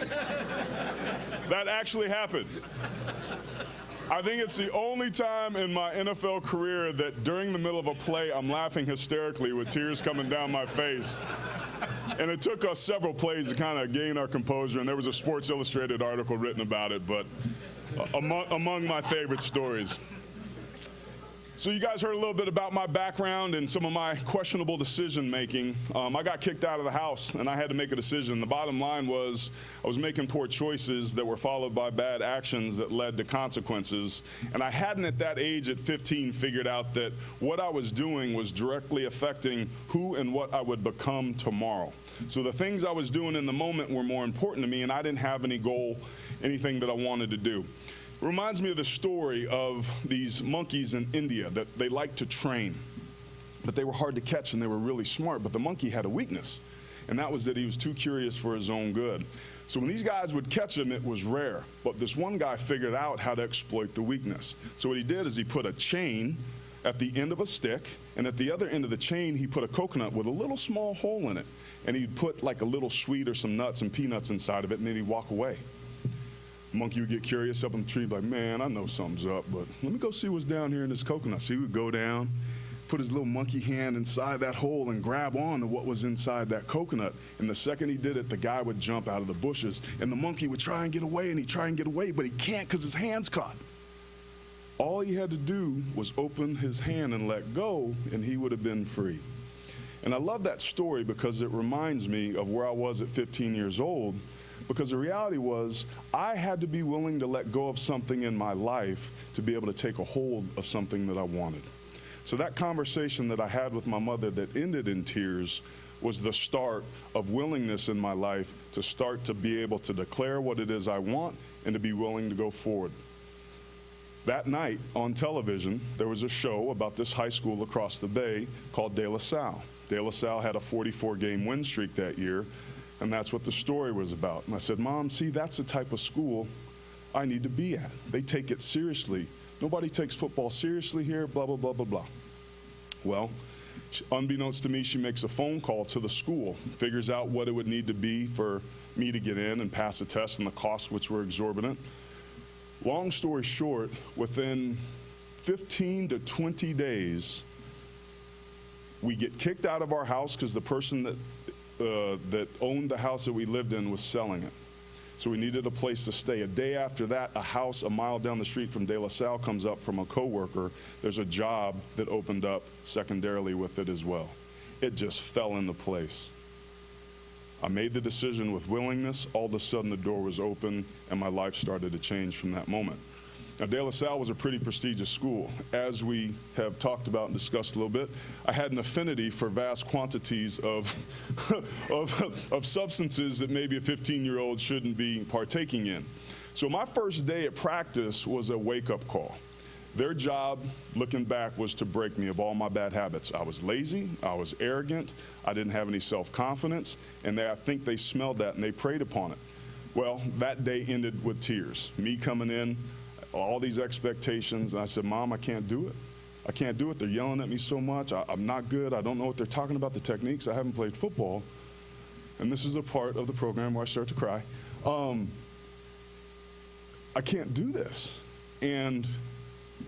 That actually happened. I think it's the only time in my NFL career that during the middle of a play, I'm laughing hysterically with tears coming down my face. And it took us several plays to kind of gain our composure, and there was a Sports Illustrated article written about it, but among my favorite stories. So you guys heard a little bit about my background and some of my questionable decision making. I got kicked out of the house and I had to make a decision. The bottom line was I was making poor choices that were followed by bad actions that led to consequences. And I hadn't at that age at 15 figured out that what I was doing was directly affecting who and what I would become tomorrow. So the things I was doing in the moment were more important to me, and I didn't have any goal, anything that I wanted to do. It reminds me of the story of these monkeys in India that they liked to train, but they were hard to catch and they were really smart, but the monkey had a weakness, and that was that he was too curious for his own good. So when these guys would catch him, it was rare, but this one guy figured out how to exploit the weakness. So what he did is he put a chain at the end of a stick, and at the other end of the chain, he put a coconut with a little small hole in it, and he'd put like a little sweet or some nuts and peanuts inside of it, and then he'd walk away. Monkey would get curious up in the tree, like, man, I know something's up, but let me go see what's down here in this coconut. So he would go down, put his little monkey hand inside that hole and grab on to what was inside that coconut. And the second he did it, the guy would jump out of the bushes, and the monkey would try and get away, and he'd try and get away, but he can't because his hand's caught. All he had to do was open his hand and let go, and he would have been free. And I love that story because it reminds me of where I was at 15 years old. Because the reality was, I had to be willing to let go of something in my life to be able to take a hold of something that I wanted. So that conversation that I had with my mother that ended in tears was the start of willingness in my life to start to be able to declare what it is I want and to be willing to go forward. That night on television, there was a show about this high school across the bay called De La Salle. De La Salle had a 44-game win streak that year. And that's what the story was about. And I said, Mom, see, that's the type of school I need to be at. They take it seriously. Nobody takes football seriously here, blah, blah, blah, blah, blah. Well, Unbeknownst to me, she makes a phone call to the school, figures out what it would need to be for me to get in and pass a test and the costs, which were exorbitant. Long story short, within 15 to 20 days, we get kicked out of our house because the person that owned the house that we lived in was selling it. So we needed a place to stay. A day after that, a house a mile down the street from De La Salle comes up from a coworker. There's a job that opened up secondarily with it as well. It just fell into place. I made the decision with willingness. All of a sudden, the door was open, and my life started to change from that moment. Now, De La Salle was a pretty prestigious school. As we have talked about and discussed a little bit, I had an affinity for vast quantities of, of substances that maybe a 15-year-old shouldn't be partaking in. So my first day at practice was a wake-up call. Their job, looking back, was to break me of all my bad habits. I was lazy, I was arrogant, I didn't have any self-confidence, and I think they smelled that and they preyed upon it. Well, that day ended with tears. Me coming in, all these expectations, and I said, Mom, I can't do it. I can't do it. They're yelling at me so much. I'm not good. I don't know what they're talking about, the techniques. I haven't played football. And this is a part of the program where I start to cry. I can't do this. And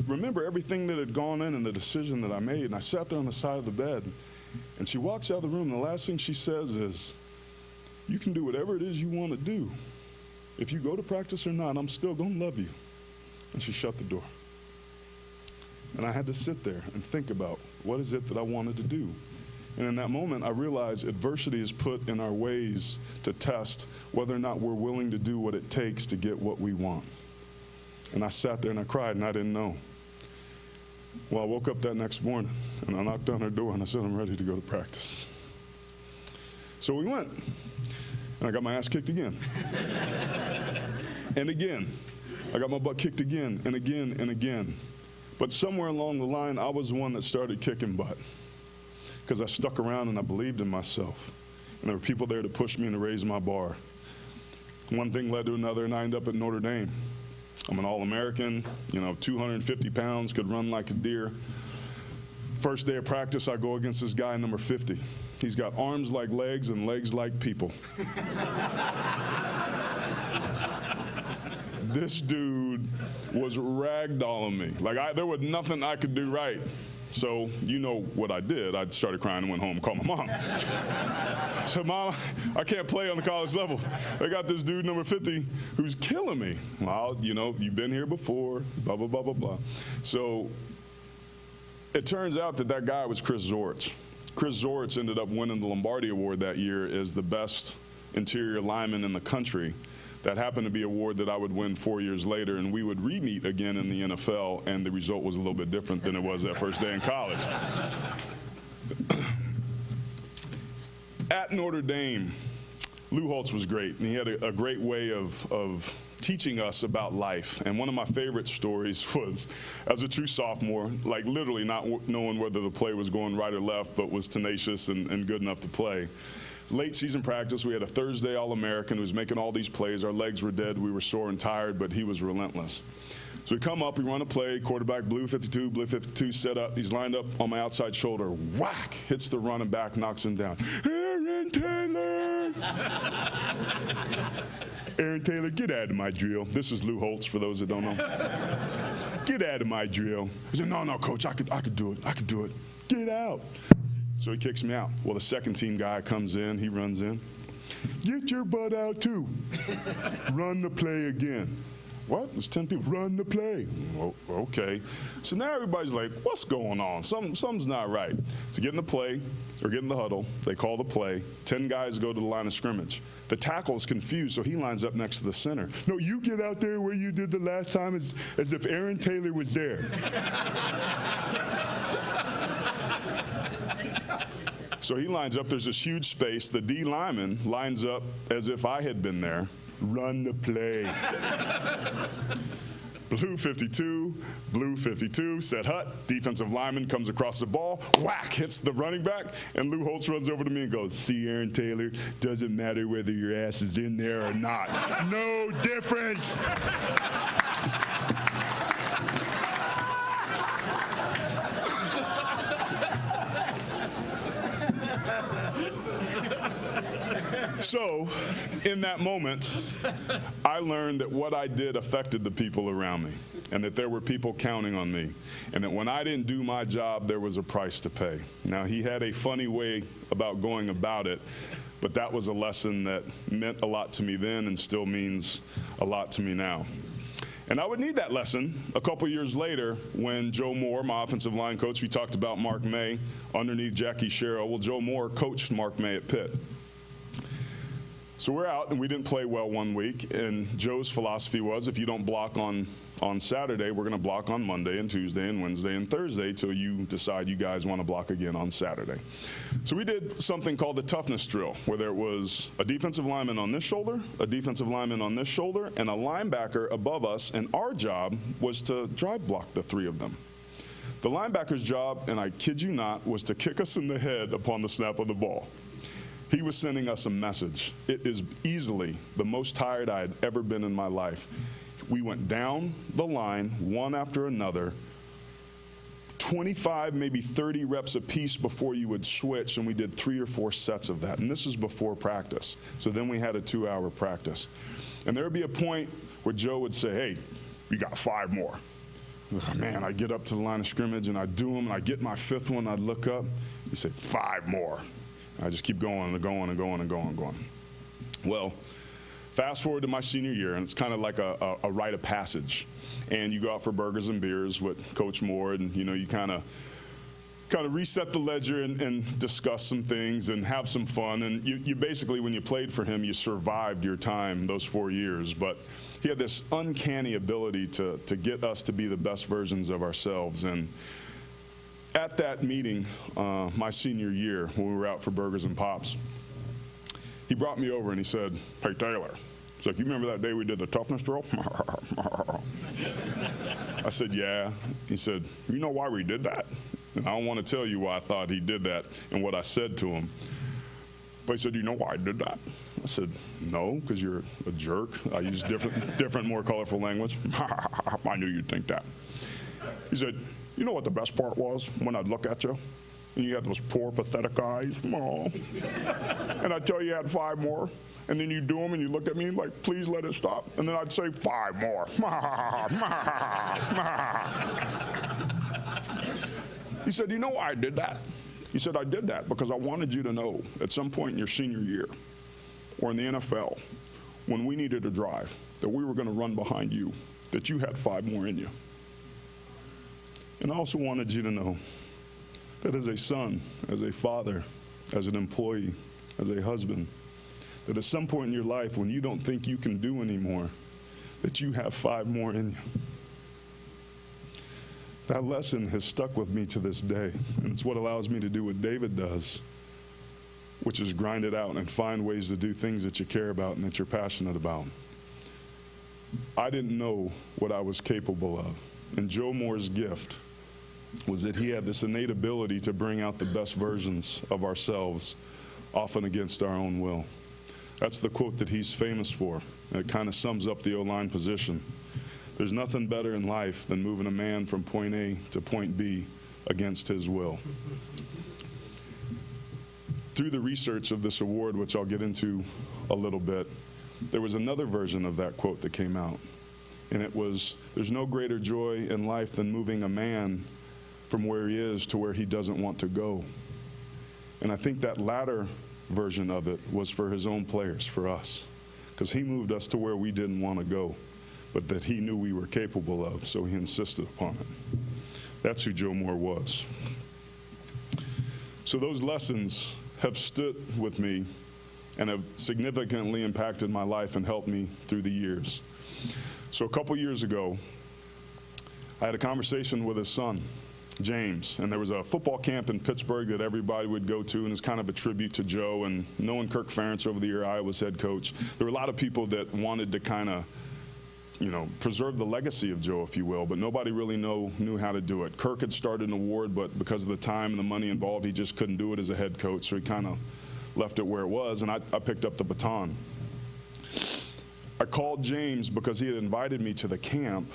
remember everything that had gone in and the decision that I made, and I sat there on the side of the bed, and she walks out of the room, and the last thing she says is, you can do whatever it is you want to do. If you go to practice or not, I'm still going to love you. And she shut the door. And I had to sit there and think about, what is it that I wanted to do? And in that moment, I realized adversity is put in our ways to test whether or not we're willing to do what it takes to get what we want. And I sat there and I cried and I didn't know. Well, I woke up that next morning and I knocked on her door and I said, I'm ready to go to practice. So we went, and I got my ass kicked again. And again. I got my butt kicked again and again and again. But somewhere along the line, I was the one that started kicking butt because I stuck around and I believed in myself. And there were people there to push me and to raise my bar. One thing led to another, and I ended up at Notre Dame. I'm an All-American, 250 pounds, could run like a deer. First day of practice, I go against this guy, number 50. He's got arms like legs and legs like people. This dude was ragdolling me. Like, there was nothing I could do right. So, you know what I did. I started crying and went home and called my mom. I said, Mom, I can't play on the college level. They got this dude, number 50, who's killing me. Well, you've been here before, blah, blah, blah, blah, blah. So it turns out that guy was Chris Zorich. Chris Zorich ended up winning the Lombardi Award that year as the best interior lineman in the country. That happened to be an award that I would win 4 years later, and we would re-meet again in the NFL, and the result was a little bit different than it was that first day in college. At Notre Dame, Lou Holtz was great, and he had a great way of teaching us about life. And one of my favorite stories was, as a true sophomore, like literally not knowing whether the play was going right or left, but was tenacious and good enough to play. Late season practice, we had a Thursday All-American who was making all these plays. Our legs were dead, we were sore and tired, but he was relentless. So we come up, we run a play, quarterback blue 52 set up. He's lined up on my outside shoulder, whack, hits the running back, knocks him down. Aaron Taylor! Aaron Taylor, get out of my drill. This is Lou Holtz, for those that don't know. Get out of my drill. I said, no, coach, I could do it. Get out. So he kicks me out. Well, the second team guy comes in, he runs in. Get your butt out too. Run the play again. What? There's 10 people. Run the play. Oh, okay. So now everybody's like, what's going on? Something's not right. So get in the play, or get in the huddle. They call the play. 10 guys go to the line of scrimmage. The tackle is confused, so he lines up next to the center. No, you get out there where you did the last time as if Aaron Taylor was there. So he lines up, there's this huge space. The D lineman lines up as if I had been there. Run the play. Blue 52, set hut. Defensive lineman comes across the ball, whack, hits the running back, and Lou Holtz runs over to me and goes, see, Aaron Taylor, doesn't matter whether your ass is in there or not. No difference. So, in that moment, I learned that what I did affected the people around me, and that there were people counting on me, and that when I didn't do my job, there was a price to pay. Now, he had a funny way about going about it, but that was a lesson that meant a lot to me then and still means a lot to me now. And I would need that lesson a couple years later when Joe Moore, my offensive line coach, we talked about Mark May underneath Jackie Sherrill. Well, Joe Moore coached Mark May at Pitt. So we're out, and we didn't play well one week, and Joe's philosophy was if you don't block on Saturday, we're going to block on Monday and Tuesday and Wednesday and Thursday till you decide you guys want to block again on Saturday. So we did something called the toughness drill, where there was a defensive lineman on this shoulder, a defensive lineman on this shoulder, and a linebacker above us, and our job was to drive block the three of them. The linebacker's job, and I kid you not, was to kick us in the head upon the snap of the ball. He was sending us a message. It is easily the most tired I had ever been in my life. We went down the line, one after another, 25, maybe 30 reps apiece before you would switch, and we did 3 or 4 sets of that. And this is before practice. So then we had a 2-hour practice. And there would be a point where Joe would say, hey, you got 5 more. Man, I'd get up to the line of scrimmage, and I'd do them, and I'd get my 5th one, I'd look up, he'd say, 5 more. I just keep going and going and going and going and going. Well, fast forward to my senior year, and it's kind of like a rite of passage. And you go out for burgers and beers with Coach Moore, and you kind of reset the ledger and discuss some things and have some fun. And you basically, when you played for him, you survived your time those 4 years. But he had this uncanny ability to get us to be the best versions of ourselves. And at that meeting, my senior year, when we were out for burgers and pops, he brought me over and he said, hey, Taylor, he's like, you remember that day we did the toughness drill? I said, yeah. He said, you know why we did that? And I don't want to tell you why I thought he did that and what I said to him. But he said, you know why I did that? I said, no, because you're a jerk. I used different, more colorful language. I knew you'd think that. He said, you know what the best part was? When I'd look at you, and you had those poor, pathetic eyes. Oh. And I'd tell you had 5 more, and then you do them, and you look at me like, please let it stop. And then I'd say, 5 more. He said, you know why I did that? He said, I did that because I wanted you to know at some point in your senior year or in the NFL, when we needed to drive, that we were going to run behind you, that you had 5 more in you. And I also wanted you to know that as a son, as a father, as an employee, as a husband, that at some point in your life when you don't think you can do anymore, that you have 5 more in you. That lesson has stuck with me to this day, and it's what allows me to do what David does, which is grind it out and find ways to do things that you care about and that you're passionate about. I didn't know what I was capable of, and Joe Moore's gift was that he had this innate ability to bring out the best versions of ourselves, often against our own will. That's the quote that he's famous for, and it kind of sums up the O-line position. There's nothing better in life than moving a man from point A to point B against his will. Through the research of this award, which I'll get into a little bit, there was another version of that quote that came out. And it was, there's no greater joy in life than moving a man from where he is to where he doesn't want to go. And I think that latter version of it was for his own players, for us, because he moved us to where we didn't want to go, but that he knew we were capable of, so he insisted upon it. That's who Joe Moore was. So those lessons have stood with me and have significantly impacted my life and helped me through the years. So a couple years ago, I had a conversation with his son, James, and there was a football camp in Pittsburgh that everybody would go to, and it's kind of a tribute to Joe. And knowing Kirk Ferentz over the year I was head coach, there were a lot of people that wanted to kind of, preserve the legacy of Joe, if you will, but nobody really knew how to do it. Kirk had started an award, but because of the time and the money involved, he just couldn't do it as a head coach, so he kind of left it where it was, and I picked up the baton. I called James because he had invited me to the camp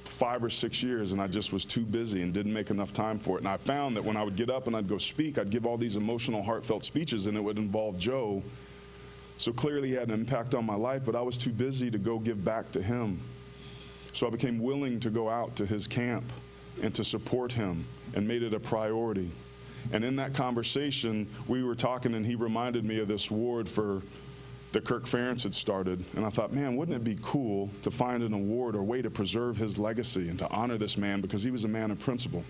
5 or 6 years, and I just was too busy and didn't make enough time for it. And I found that when I would get up and I'd go speak, I'd give all these emotional, heartfelt speeches, and it would involve Joe. So clearly he had an impact on my life, but I was too busy to go give back to him. So I became willing to go out to his camp and to support him and made it a priority. And in that conversation, we were talking and he reminded me of this award that Kirk Ferentz had started. And I thought, man, wouldn't it be cool to find an award or a way to preserve his legacy and to honor this man because he was a man of principle?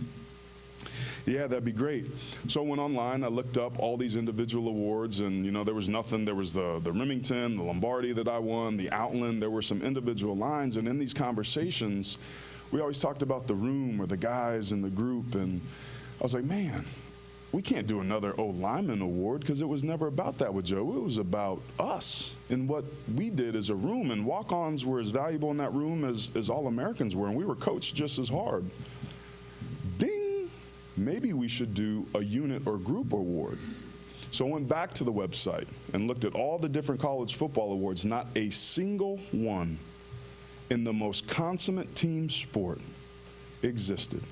Yeah, that'd be great. So I went online, I looked up all these individual awards, and there was nothing. There was the Remington, the Lombardi that I won, the Outland. There were some individual lines, and in these conversations, we always talked about the room or the guys in the group, and I was like, man, we can't do another O-Lineman award because it was never about that with Joe. It was about us and what we did as a room, and walk-ons were as valuable in that room as All-Americans were, and we were coached just as hard. Ding! Maybe we should do a unit or group award. So I went back to the website and looked at all the different college football awards. Not a single one in the most consummate team sport existed.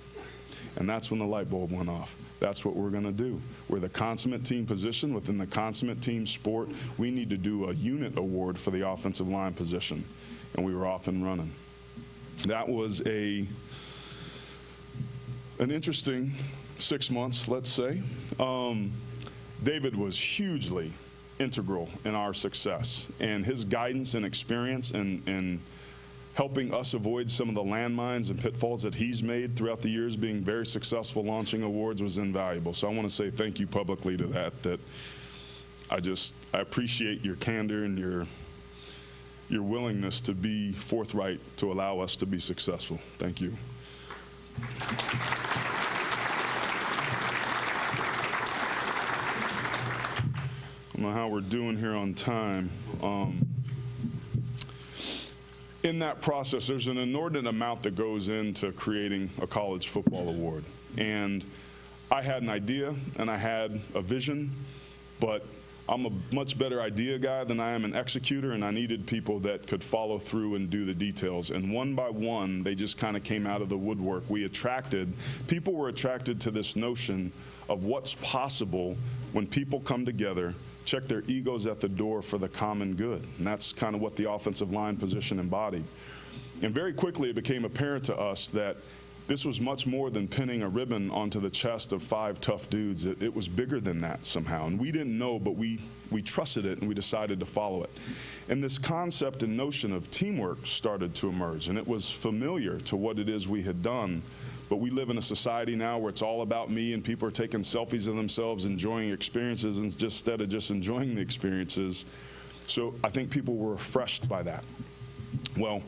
And that's when the light bulb went off. That's what we're going to do. We're the consummate team position within the consummate team sport. We need to do a unit award for the offensive line position. And we were off and running. That was an interesting 6 months, let's say. David was hugely integral in our success, and his guidance and experience and helping us avoid some of the landmines and pitfalls that he's made throughout the years, being very successful launching awards, was invaluable. So I want to say thank you publicly to that I appreciate your candor and your willingness to be forthright to allow us to be successful. Thank you. I don't know how we're doing here on time. In that process, there's an inordinate amount that goes into creating a college football award. And I had an idea and I had a vision, but I'm a much better idea guy than I am an executor, and I needed people that could follow through and do the details. And one by one, they just kind of came out of the woodwork. People were attracted to this notion of what's possible when people come together, check their egos at the door for the common good. And that's kind of what the offensive line position embodied. And very quickly it became apparent to us that this was much more than pinning a ribbon onto the chest of 5 tough dudes. It was bigger than that somehow. And we didn't know, but we trusted it and we decided to follow it. And this concept and notion of teamwork started to emerge, and it was familiar to what it is we had done. But we live in a society now where it's all about me, and people are taking selfies of themselves, enjoying experiences instead of just enjoying the experiences. So I think people were refreshed by that. Well,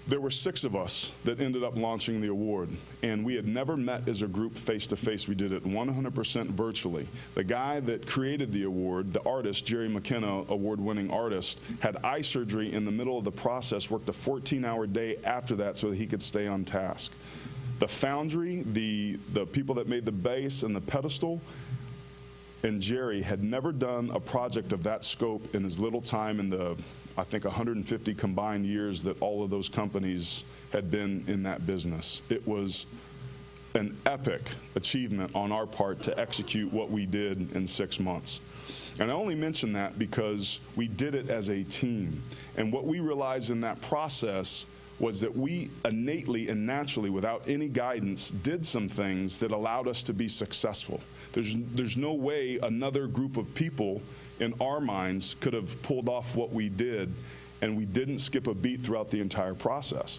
there were 6 of us that ended up launching the award, and we had never met as a group face-to-face. We did it 100% virtually. The guy that created the award, the artist, Jerry McKenna, award-winning artist, had eye surgery in the middle of the process, worked a 14-hour day after that so that he could stay on task. The foundry, the people that made the base and the pedestal, and Jerry had never done a project of that scope in his little time in the, I think, 150 combined years that all of those companies had been in that business. It was an epic achievement on our part to execute what we did in 6 months. And I only mention that because we did it as a team. And what we realized in that process was that we innately and naturally, without any guidance, did some things that allowed us to be successful. There's no way another group of people in our minds could have pulled off what we did, and we didn't skip a beat throughout the entire process.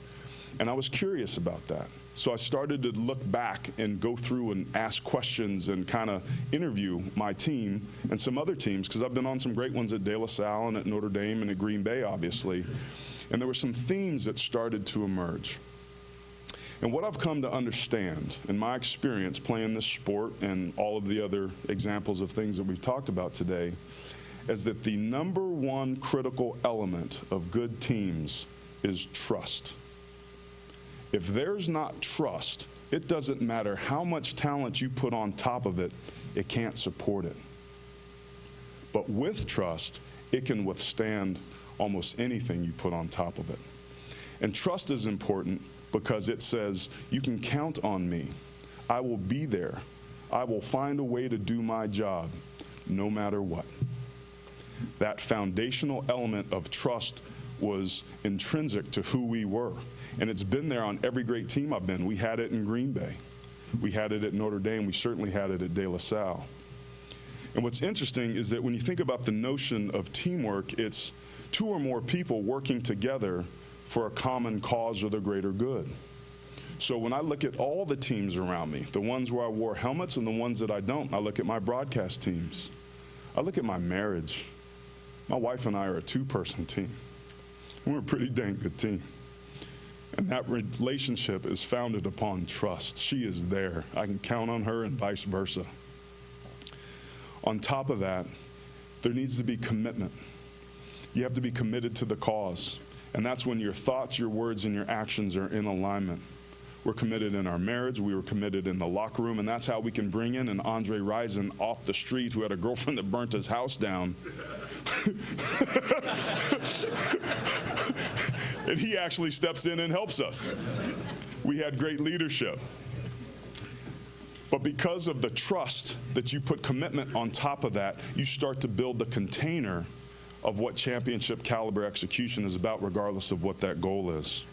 And I was curious about that. So I started to look back and go through and ask questions and kind of interview my team and some other teams, because I've been on some great ones at De La Salle and at Notre Dame and at Green Bay, obviously. And there were some themes that started to emerge. And what I've come to understand in my experience playing this sport and all of the other examples of things that we've talked about today is that the number one critical element of good teams is trust. If there's not trust, it doesn't matter how much talent you put on top of it, it can't support it. But with trust, it can withstand almost anything you put on top of it. And trust is important because it says, you can count on me. I will be there. I will find a way to do my job no matter what. that foundational element of trust was intrinsic to who we were. And it's been there on every great team I've been. We had it in Green Bay. We had it at Notre Dame. We certainly had it at De La Salle. And what's interesting is that when you think about the notion of teamwork, it's two or more people working together for a common cause or the greater good. So when I look at all the teams around me, the ones where I wore helmets and the ones that I don't, I look at my broadcast teams. I look at my marriage. My wife and I are a two-person team. We're a pretty dang good team. And that relationship is founded upon trust. She is there. I can count on her and vice versa. On top of that, there needs to be commitment. You have to be committed to the cause. And that's when your thoughts, your words, and your actions are in alignment. We're committed in our marriage. We were committed in the locker room. And that's how we can bring in an Andre Rison off the street who had a girlfriend that burnt his house down. And he actually steps in and helps us. We had great leadership. But because of the trust that you put commitment on top of that, you start to build the container of what championship caliber execution is about, regardless of what that goal is.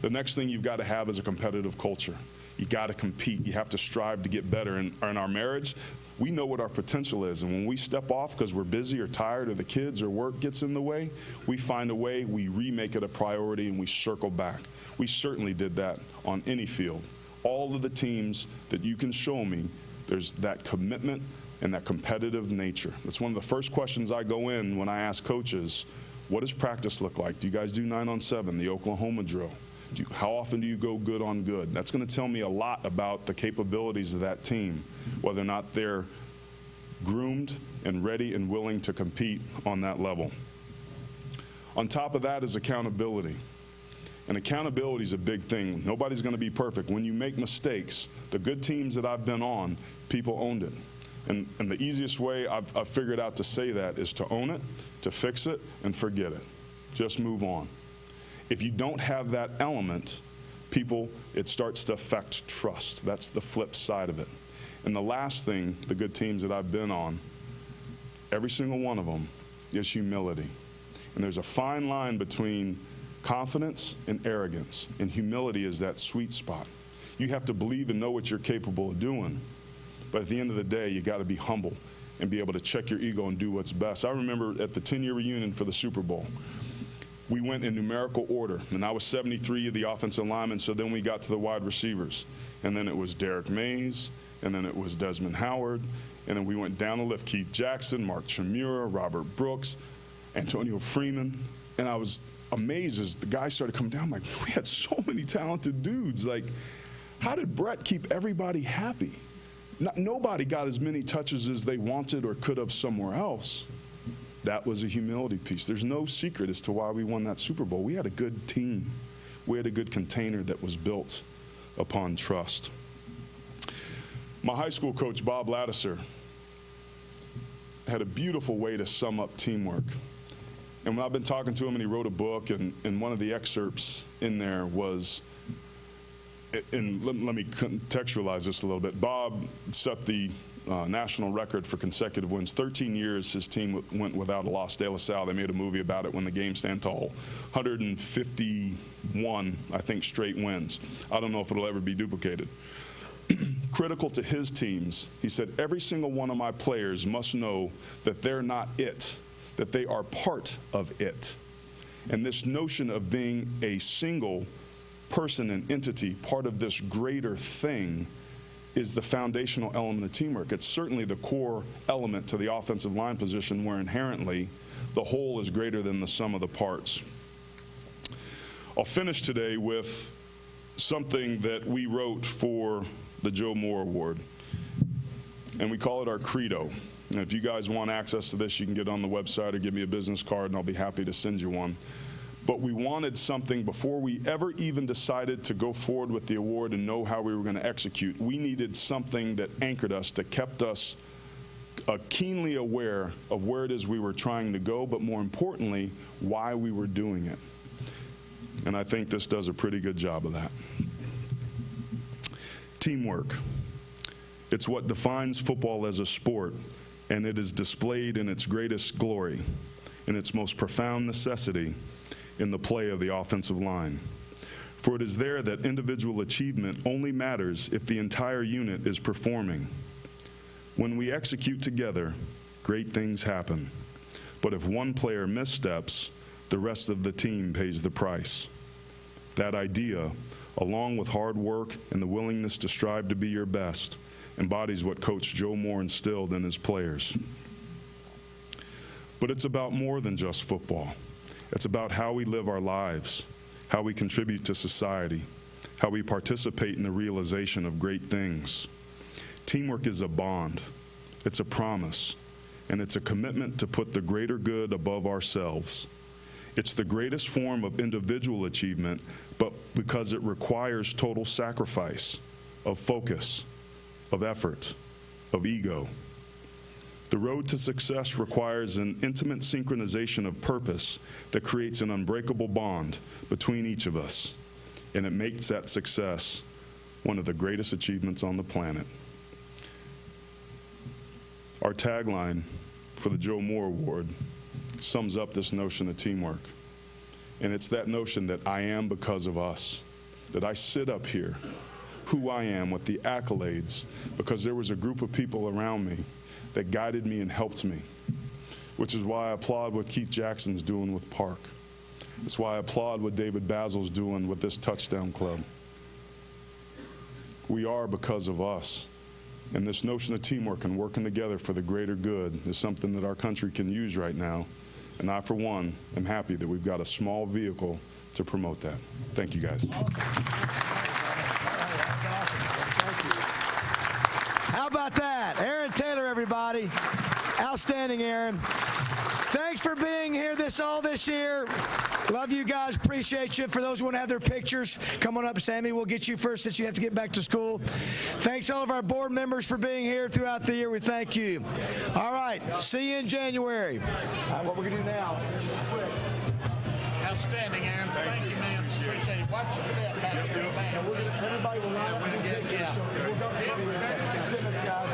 The next thing you've got to have is a competitive culture. You got to compete. You have to strive to get better. In our marriage, we know what our potential is. And when we step off because we're busy or tired or the kids or work gets in the way, we find a way, we remake it a priority, and we circle back. We certainly did that on any field. All of the teams that you can show me, there's that commitment and that competitive nature. That's one of the first questions I go in when I ask coaches, what does practice look like? Do you guys do 9-on-7, the Oklahoma drill? How often do you go good on good? That's going to tell me a lot about the capabilities of that team, whether or not they're groomed and ready and willing to compete on that level. On top of that is accountability. And accountability is a big thing. Nobody's going to be perfect. When you make mistakes, the good teams that I've been on, people owned it. And the easiest way I've figured out to say that is to own it, to fix it, and forget it. Just move on. If you don't have that element, it starts to affect trust. That's the flip side of it. And the last thing, the good teams that I've been on, every single one of them, is humility. And there's a fine line between confidence and arrogance. And humility is that sweet spot. You have to believe and know what you're capable of doing. But at the end of the day, you got to be humble and be able to check your ego and do what's best. I remember at the 10-year reunion for the Super Bowl, we went in numerical order, and I was 73 of the offensive linemen, so then we got to the wide receivers. And then it was Derek Mays, and then it was Desmond Howard, and then we went down the list, Keith Jackson, Mark Chmura, Robert Brooks, Antonio Freeman, and I was amazed as the guys started coming down. I'm like, we had so many talented dudes. Like, how did Brett keep everybody happy? Nobody got as many touches as they wanted or could have somewhere else. That was a humility piece. There's no secret as to why we won that Super Bowl. We had a good team. We had a good container that was built upon trust. My high school coach, Bob Ladouceur, had a beautiful way to sum up teamwork. And when I've been talking to him, and he wrote a book, and one of the excerpts in there was, and let me contextualize this a little bit. Bob set the national record for consecutive wins. 13 years his team went without a loss. De La Salle, they made a movie about it when the game stand tall. 151, I think, straight wins. I don't know if it'll ever be duplicated. Critical to his teams, he said, every single one of my players must know that they're not it, that they are part of it. And this notion of being a single person and entity, part of this greater thing, is the foundational element of teamwork. It's certainly the core element to the offensive line position, where inherently the whole is greater than the sum of the parts. I'll finish today with something that we wrote for the Joe Moore Award, and we call it our credo. And if you guys want access to this, you can get on the website or give me a business card, and I'll be happy to send you one. But we wanted something before we ever even decided to go forward with the award and know how we were going to execute. We needed something that anchored us, that kept us keenly aware of where it is we were trying to go, but more importantly, why we were doing it. And I think this does a pretty good job of that. Teamwork. It's what defines football as a sport, and it is displayed in its greatest glory. in its most profound necessity in the play of the offensive line. For it is there that individual achievement only matters if the entire unit is performing. When we execute together, great things happen. But if one player missteps, the rest of the team pays the price. That idea, along with hard work and the willingness to strive to be your best, embodies what Coach Joe Moore instilled in his players. But it's about more than just football. It's about how we live our lives, how we contribute to society, how we participate in the realization of great things. Teamwork is a bond, it's a promise, and it's a commitment to put the greater good above ourselves. It's the greatest form of individual achievement, but because it requires total sacrifice, of focus, of effort, of ego. The road to success requires an intimate synchronization of purpose that creates an unbreakable bond between each of us, and it makes that success one of the greatest achievements on the planet. Our tagline for the Joe Moore Award sums up this notion of teamwork, and it's that notion that I am because of us, that I sit up here, who I am with the accolades, because there was a group of people around me that guided me and helped me, which is why I applaud what Keith Jackson's doing with Park. It's why I applaud what David Basil's doing with this touchdown club. We are because of us. And this notion of teamwork and working together for the greater good is something that our country can use right now. And I, for one, am happy that we've got a small vehicle to promote that. Thank you, guys. How about that? Aaron Taylor, everybody. Outstanding, Aaron. Thanks for being here all this year. Love you guys. Appreciate you. For those who want to have their pictures, come on up, Sammy. We'll get you first since you have to get back to school. Thanks all of our board members for being here throughout the year. We thank you. All right. See you in January. What we're going to do now. Outstanding, Aaron. Thank you, man. Appreciate it. Watch your step back here. Everybody will line up. Yeah. We'll go. Simmons, guys.